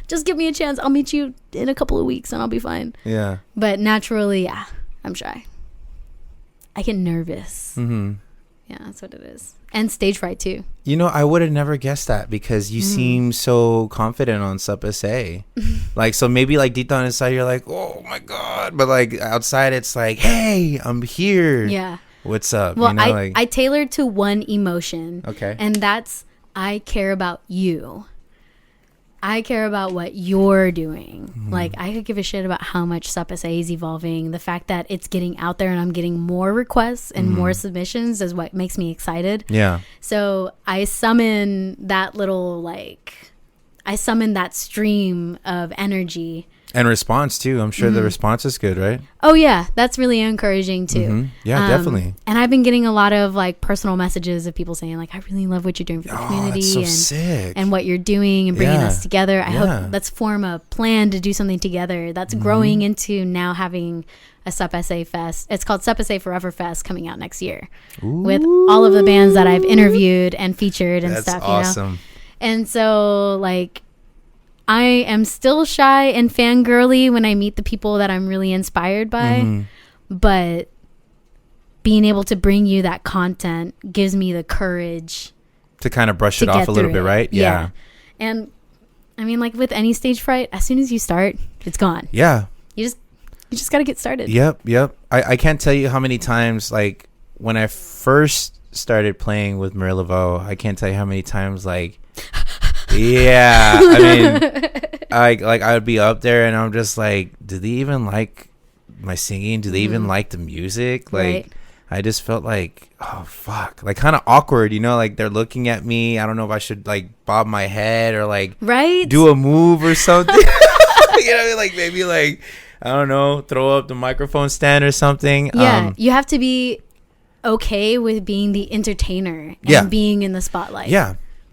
Just give me a chance. I'll meet you in a couple of weeks and I'll be fine. Yeah. But naturally, yeah, I'm shy. I get nervous. Yeah, that's what it is. And stage fright too. You know, I would have never guessed that, because you seem so confident on Sup SA. Like, so maybe like deep down inside you're like, oh my God. But like outside it's like, hey, I'm here. Yeah. What's up? Well, you know, I tailored to one emotion. Okay. And that's, I care about you. I care about what you're doing. Like, I could give a shit about how much Sup SA is evolving. The fact that it's getting out there and I'm getting more requests and more submissions is what makes me excited. Yeah. So I summon that that stream of energy. And response too. I'm sure the response is good, right? Oh yeah, that's really encouraging too. Yeah, definitely. And I've been getting a lot of like personal messages of people saying like, I really love what you're doing for the community, that's so sick. And what you're doing and bringing us together. I hope let's form a plan to do something together. That's growing into now having a Sup SA Fest. It's called Sup SA Forever Fest, coming out next year. Ooh. With all of the bands that I've interviewed and featured and stuff. Awesome. You know? And so like, I am still shy and fangirly when I meet the people that I'm really inspired by, but being able to bring you that content gives me the courage to kind of brush it off a little bit, right? Yeah. And I mean, like with any stage fright, as soon as you start, it's gone. Yeah. You just got to get started. Yep. I can't tell you how many times, like when I first started playing with Marie Laveau, I can't tell you how many times like, yeah, I mean, I would be up there and I'm just like, do they even like my singing? Do they even like the music? Like, I just felt like, oh fuck, like kind of awkward, you know, like they're looking at me. I don't know if I should like bob my head or like do a move or something. You know, like maybe like, I don't know, throw up the microphone stand or something. Yeah, you have to be okay with being the entertainer and being in the spotlight.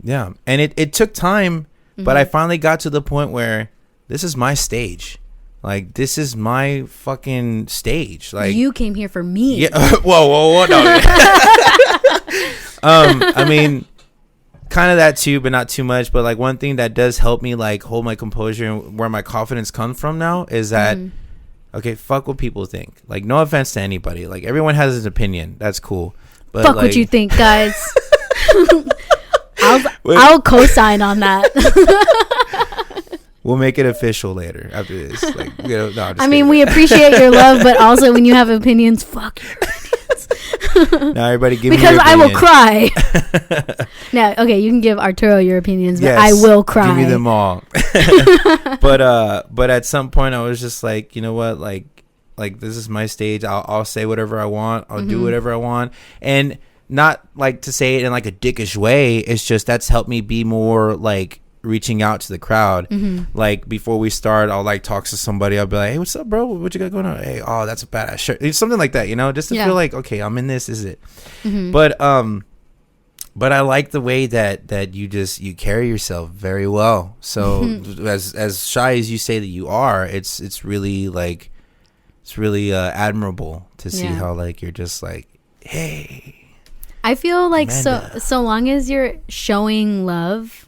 Yeah, and it took time, but I finally got to the point where this is my stage. Like, this is my fucking stage. Like, you came here for me. Yeah. Whoa, no. I mean, kind of that too, but not too much. But like one thing that does help me like hold my composure and where my confidence comes from now is that, okay, fuck what people think. Like, no offense to anybody. Like, everyone has his opinion. That's cool. But fuck like, what you think, guys. I'll co-sign on that. We'll make it official later after this. Like, you know, no, I mean, we appreciate your love, but also when you have opinions, fuck your opinions. Now everybody give because me your I will cry. Now, okay, you can give Arturo your opinions, but I will cry. Give me them all. But at some point I was just like, you know what, like this is my stage. I'll say whatever I want. I'll do whatever I want. And not like to say it in like a dickish way. It's just that's helped me be more like reaching out to the crowd. Like before we start, I'll like talk to somebody. I'll be like, hey, what's up, bro? What you got going on? Hey, oh, that's a badass shirt. It's something like that, you know, just to feel like, okay, I'm in this, is it? But I like the way that you carry yourself very well. So as shy as you say that you are, it's really like, it's really admirable to see how like you're just like, hey, I feel like Amanda. so long as you're showing love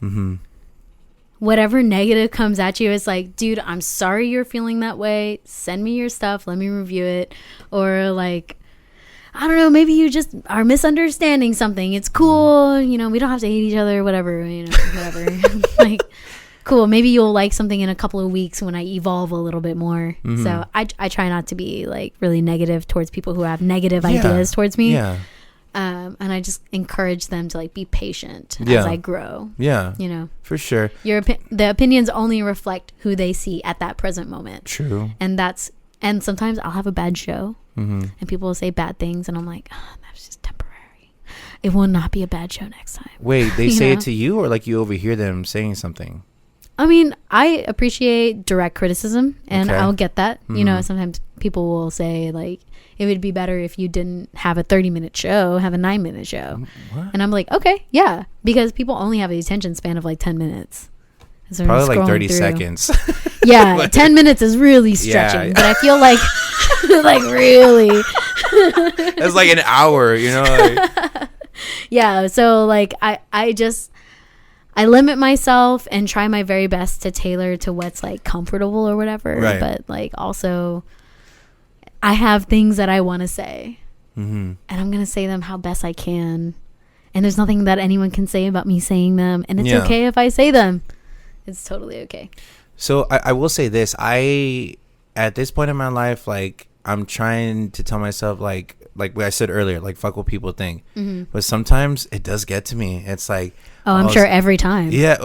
whatever negative comes at you, it's like, dude, I'm sorry you're feeling that way. Send me your stuff. Let me review it. Or like, I don't know, maybe you just are misunderstanding something. It's cool. You know, we don't have to hate each other, whatever, you know, whatever. Like, cool. Maybe you'll like something in a couple of weeks when I evolve a little bit more. Mm-hmm. So I try not to be like really negative towards people who have negative ideas towards me. Yeah. And I just encourage them to like be patient as I grow. Yeah. You know, for sure. The opinions only reflect who they see at that present moment. True. And sometimes I'll have a bad show and people will say bad things and I'm like, oh, that's just temporary. It will not be a bad show next time. Wait, they say it to you or like you overhear them saying something? I mean, I appreciate direct criticism and I'll get that. You know, sometimes people will say like, it would be better if you didn't have a 30-minute show, have a 9-minute show. What? And I'm like, okay, yeah. Because people only have the attention span of like 10 minutes. So probably like 30 seconds. Yeah, like, 10 minutes is really stretching. Yeah. But I feel like, like really. That's like an hour, you know? Like. Yeah, so like I limit myself and try my very best to tailor to what's like comfortable or whatever. Right. But like also... I have things that I want to say and I'm going to say them how best I can. And there's nothing that anyone can say about me saying them. And it's okay if I say them. It's totally okay. So I will say this. At this point in my life, like I'm trying to tell myself like what I said earlier, like fuck what people think. But sometimes it does get to me. It's like, I'm sure every time. Yeah.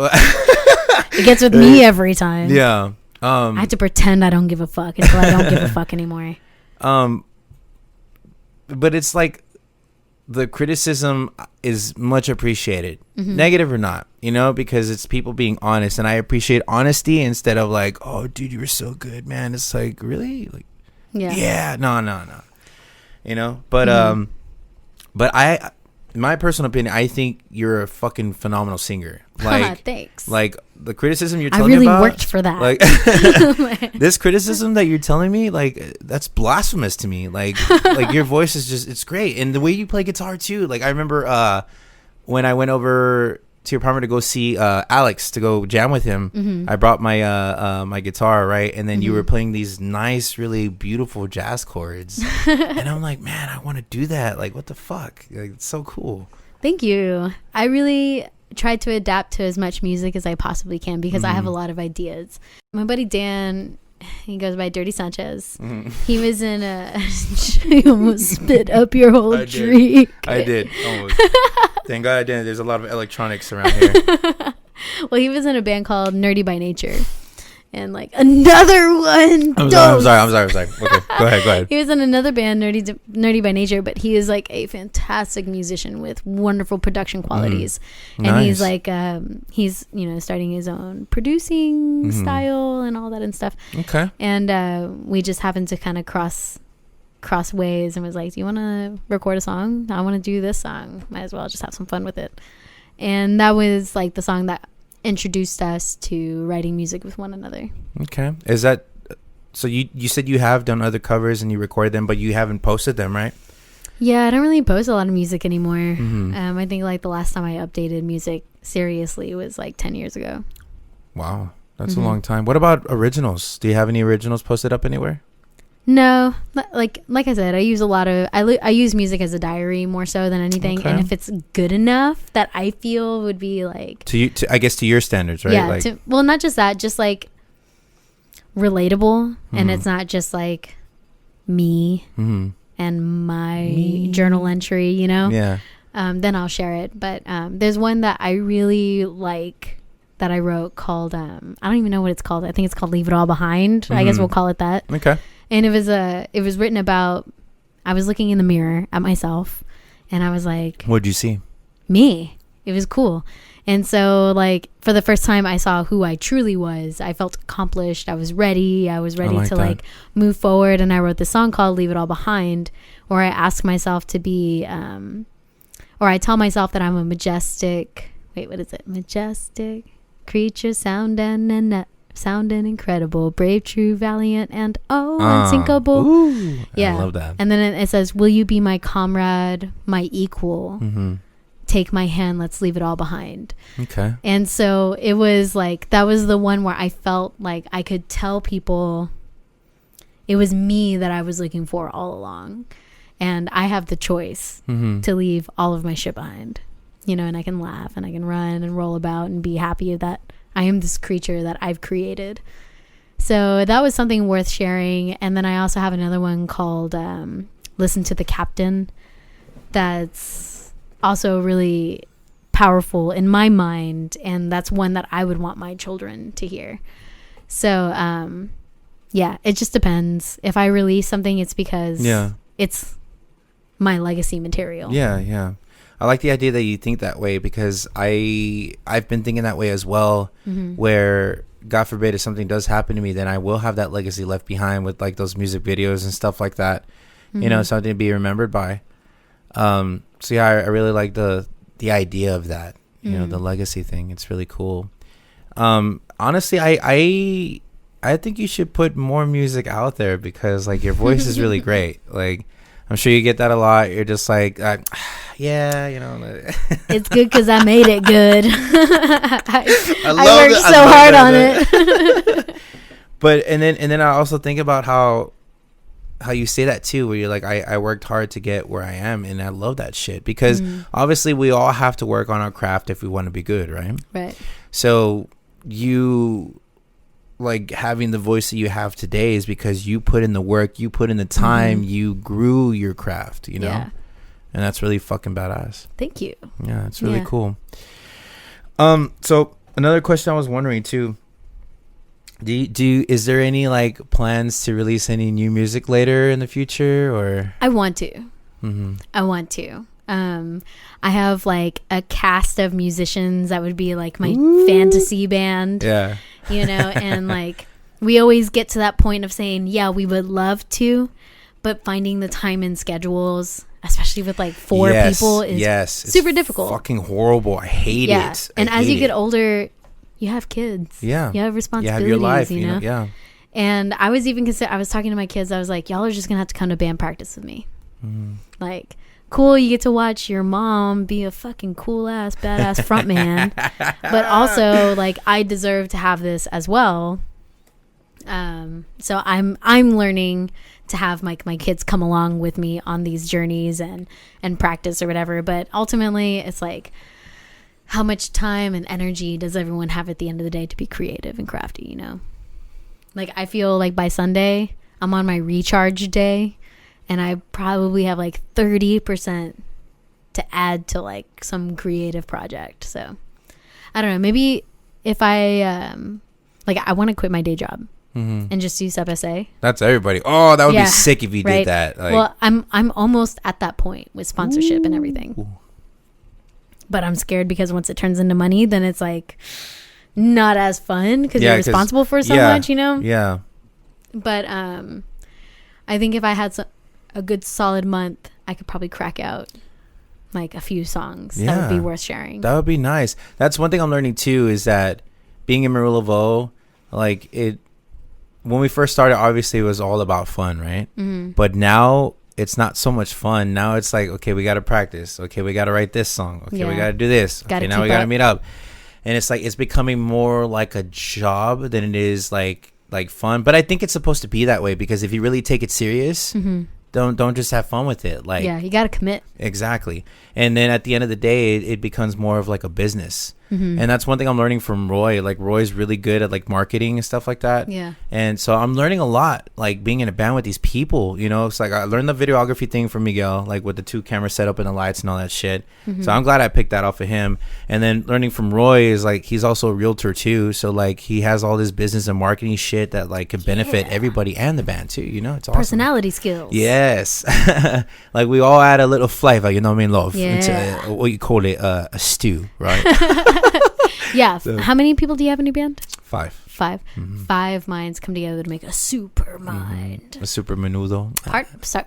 It gets with me every time. Yeah. I have to pretend I don't give a fuck until I don't give a fuck anymore. But it's like the criticism is much appreciated, negative or not, you know, because it's people being honest, and I appreciate honesty instead of like, oh, dude, you were so good, man. It's like, really, like, yeah, no, you know. But my personal opinion, I think you're a fucking phenomenal singer. Like, thanks. Like the criticism you're telling me about, I really worked for that. Like this criticism that you're telling me, like that's blasphemous to me. Like your voice is just, it's great, and the way you play guitar too. Like I remember when I went over to your apartment to go see Alex to go jam with him. I brought my my guitar, right, and then you were playing these nice, really beautiful jazz chords, and I'm like, man, I want to do that. Like, what the fuck? Like, it's so cool. Thank you. I really try to adapt to as much music as I possibly can because I have a lot of ideas. My buddy Dan, he goes by Dirty Sanchez. He was in a you almost spit up your whole tree. I did almost. Thank God I didn't. There's a lot of electronics around here. Well, he was in a band called Nerdy by Nature. And like another one. I'm sorry. Okay, go ahead. He was in another band, Nerdy by Nature, but he is like a fantastic musician with wonderful production qualities. And nice. He's like, he's starting his own producing style and all that and stuff. Okay. And we just happened to kind of cross ways and was like, do you want to record a song? I want to do this song. Might as well just have some fun with it. And that was like the song that introduced us to writing music with one another. Okay. Is that so? You said you have done other covers and you recorded them, but you haven't posted them, right? Yeah, I don't really post a lot of music anymore. I think like the last time I updated music seriously was like 10 years ago. Wow, that's a long time. What about originals? Do you have any originals posted up anywhere? No, like I said, I use a lot of I use music as a diary more so than anything. Okay. And if it's good enough that I feel would be like to I guess to your standards, right? Yeah. Like, well, not just that, just like relatable, and it's not just like me and my journal entry, you know. Yeah. Then I'll share it. But there's one that I really like that I wrote called I don't even know what it's called. I think it's called "Leave It All Behind." I guess we'll call it that. Okay. And it was written about, I was looking in the mirror at myself and I was like, what'd you see? Me. It was cool. And so like for the first time I saw who I truly was. I felt accomplished. I was ready to like move forward. And I wrote this song called "Leave It All Behind," where I ask myself to be, or I tell myself that I'm a majestic creature, sound and incredible, brave, true, valiant, and unsinkable. Ooh, yeah, I love that. And then it says, will you be my comrade, my equal? take my hand, let's leave it all behind. Okay. And so it was like, that was the one where I felt like I could tell people it was me that I was looking for all along. And I have the choice to leave all of my shit behind, you know, and I can laugh and I can run and roll about and be happy that I am this creature that I've created. So that was something worth sharing. And then I also have another one called Listen to the Captain. That's also really powerful in my mind. And that's one that I would want my children to hear. So, yeah, it just depends. If I release something, it's because it's my legacy material. Yeah. I like the idea that you think that way, because I've been thinking that way as well, where God forbid if something does happen to me, then I will have that legacy left behind with like those music videos and stuff like that. You know, something to be remembered by. So yeah, I really like the idea of that, you know, the legacy thing. It's really cool. Honestly, I think you should put more music out there, because like your voice is really great. Like, I'm sure you get that a lot. You're just like, yeah, you know. It's good because I made it good. I worked so hard on it. But and then I also think about how you say that too, where you're like, I worked hard to get where I am, and I love that shit, because obviously we all have to work on our craft if we want to be good, right? Right. So you, like, having the voice that you have today is because you put in the work, you put in the time, you grew your craft, you know? Yeah. And that's really fucking badass. Thank you. Yeah, it's really cool. So another question I was wondering too, is there any like plans to release any new music later in the future, or? I want to. I want to. I have like a cast of musicians that would be like my fantasy band. Yeah. You know, and like we always get to that point of saying, yeah, we would love to, but finding the time and schedules, especially with like four people, is super difficult. Fucking horrible. I hate it. And as you get older, you have kids. Yeah. You have responsibilities. You have your life, you know? Yeah. And I was even I was talking to my kids. I was like, y'all are just gonna have to come to band practice with me. Like, cool, you get to watch your mom be a fucking cool ass badass frontman, but also like I deserve to have this as well. So I'm learning to have my kids come along with me on these journeys and practice or whatever. But ultimately, it's like, how much time and energy does everyone have at the end of the day to be creative and crafty? You know, like I feel like by Sunday I'm on my recharge day. And I probably have like 30% to add to like some creative project. So I don't know. Maybe if I like, I want to quit my day job and just do Sup SA. That's everybody. Oh, that would be sick if you did that. Like, well, I'm almost at that point with sponsorship and everything. But I'm scared because once it turns into money, then it's like not as fun because you're responsible for so much, you know? Yeah. But I think if I had a good solid month, I could probably crack out like a few songs that would be worth sharing. That would be nice. That's one thing I'm learning too, is that being in Marie-Laveau, like when we first started, obviously it was all about fun, right? But now it's not so much fun. Now it's like, okay, we got to practice. Okay, we got to write this song. Okay, we got to do this. Okay, now we got to meet up. And it's like, it's becoming more like a job than it is like fun. But I think it's supposed to be that way, because if you really take it serious, don't just have fun with it. Like, you got to commit. Exactly. And then at the end of the day, it becomes more of like a business. And that's one thing I'm learning from Roy. Like, Roy's really good at like marketing and stuff like that. Yeah. And so I'm learning a lot, like being in a band with these people, you know. It's like I learned the videography thing from Miguel, like with the 2 camera setup and the lights and all that shit. So I'm glad I picked that off of him. And then learning from Roy is like, he's also a realtor too. So like he has all this business and marketing shit that like could benefit everybody and the band too, you know. It's awesome. Personality skills. Yes. Like we all add a little flavor, you know what I mean, love, into what you call it, a stew, right? Yeah. So, how many people do you have in your band? 5. 5 minds come together to make a super mind. A super menudo.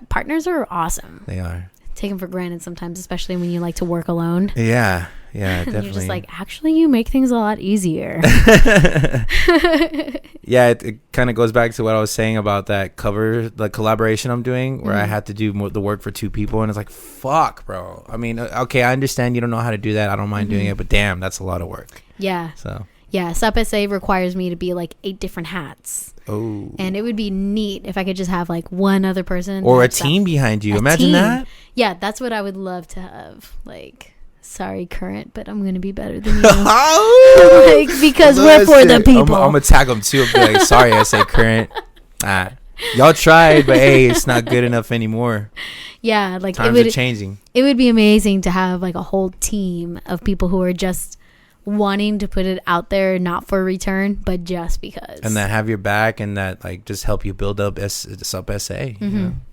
Partners are awesome. They are. Take them for granted sometimes, especially when you like to work alone. Yeah. Yeah, definitely. And you're just like, actually, you make things a lot easier. Yeah, it kind of goes back to what I was saying about that the collaboration I'm doing, where I had to do the work for 2 people, and it's like, fuck, bro. I mean, okay, I understand you don't know how to do that. I don't mind doing it, but damn, that's a lot of work. Yeah. So. Yeah, Sup SA requires me to be like 8 different hats. Oh. And it would be neat if I could just have like one other person. Or a team behind you. Imagine that. Yeah, that's what I would love to have. Like, sorry, Current, but I'm going to be better than you. Like, because we're for the people. I'm going to tag them too. Be like, sorry, I say Current. Y'all tried, but hey, it's not good enough anymore. Yeah, like times are changing. It would be amazing to have like a whole team of people who are just wanting to put it out there, not for return, but just because, and that have your back, and that like just help you build up Sup SA.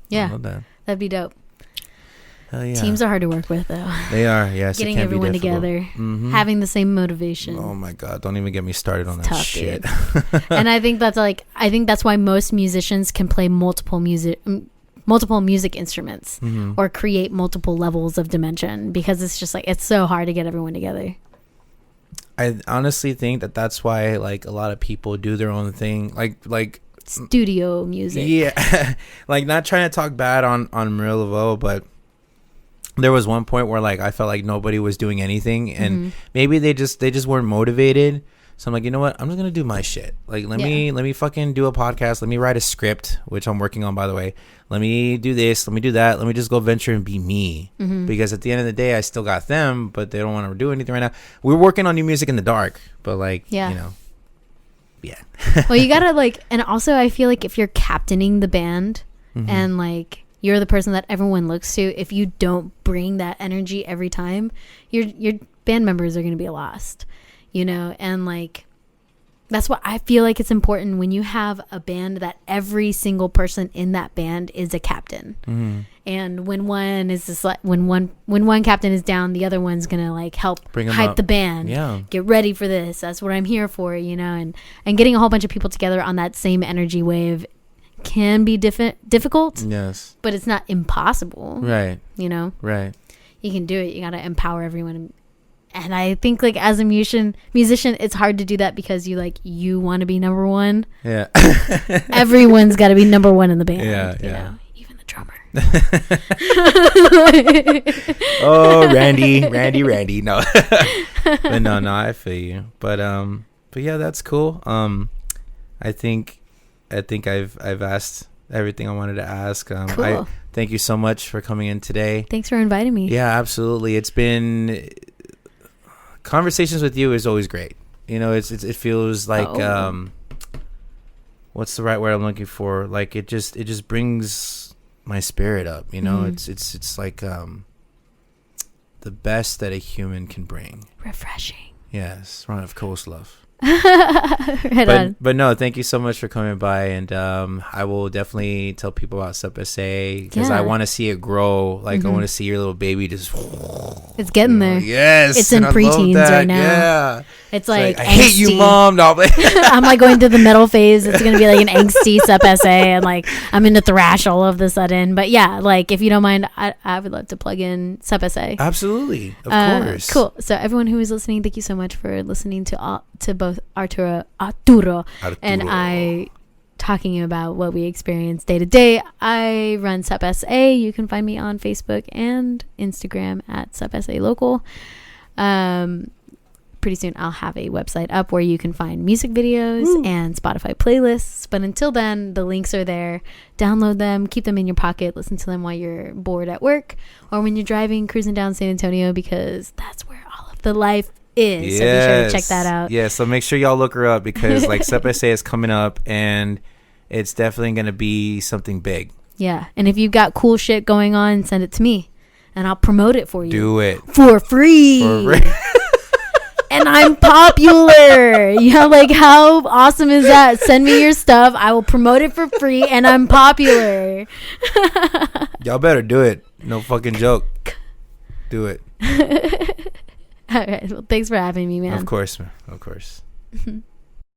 Yeah, I love that'd be dope. Yeah. Teams are hard to work with, though. They are. Yes, getting everyone together, having the same motivation. Oh my god! Don't even get me started on that tough, shit. And I think that's why most musicians can play multiple music instruments or create multiple levels of dimension, because it's just like it's so hard to get everyone together. I honestly think that's why like a lot of people do their own thing, like studio music. Yeah, like not trying to talk bad on Marie Laveau, but there was one point where like I felt like nobody was doing anything, and maybe they just weren't motivated. So I'm like, you know what? I'm just gonna do my shit. Like let me fucking do a podcast. Let me write a script, which I'm working on, by the way. Let me do this. Let me do that. Let me just go venture and be me. Because at the end of the day, I still got them, but they don't want to do anything right now. We're working on new music in the dark, but like, you know, yeah. Well, you gotta like, and also I feel like if you're captaining the band and like you're the person that everyone looks to, if you don't bring that energy every time, your band members are gonna be lost. You know, and like that's what I feel like it's important when you have a band that every single person in that band is a captain. And when one is just like when one captain is down, the other one's gonna like help hype the band. Yeah, get ready for this. That's what I'm here for. You know, and getting a whole bunch of people together on that same energy wave can be difficult. Yes, but it's not impossible. Right. You know. Right. You can do it. You gotta empower everyone. And I think like as a musician, it's hard to do that because you want to be number one. Yeah. Everyone's got to be number one in the band. Yeah. You know? Even the drummer. Oh, Randy. No. But no, I feel you. But yeah, that's cool. I think I've asked everything I wanted to ask. Cool. I thank you so much for coming in today. Thanks for inviting me. Yeah, absolutely. It's been conversations with you is always great. You know, it feels like what's the right word I'm looking for? Like it just brings my spirit up. You know, it's like the best that a human can bring. Refreshing. Yes, run of coleslaw. On. But no, thank you so much for coming by, and I will definitely tell people about Sup SA because I want to see it grow. Like I want to see your little baby just. It's getting there. Yes, it's in preteens right now. Yeah, it's like I hate you, mom. No, I'm like going through the metal phase. It's gonna be like an angsty Sup SA, and like I'm into thrash all of the sudden. But yeah, like if you don't mind, I would love to plug in Sup SA. Absolutely, of course. Cool. So everyone who is listening, thank you so much for listening to both Arturo and I talking about what we experience day to day. I run Sup SA. You can find me on Facebook and Instagram at Sup SA Local. Pretty soon I'll have a website up where you can find music videos and Spotify playlists. But until then, the links are there. Download them, keep them in your pocket, listen to them while you're bored at work or when you're driving, cruising down San Antonio, because that's where all of the life is. Yes. So be sure to check that out. Yeah, so make sure y'all look her up because like Sup SA is coming up and it's definitely going to be something big. Yeah, and if you've got cool shit going on, send it to me and I'll promote it for you. Do it. For free. And I'm popular. You know, like how awesome is that? Send me your stuff. I will promote it for free and I'm popular. Y'all better do it. No fucking joke. Do it. All right. Well, thanks for having me, man. Of course, man. Of course.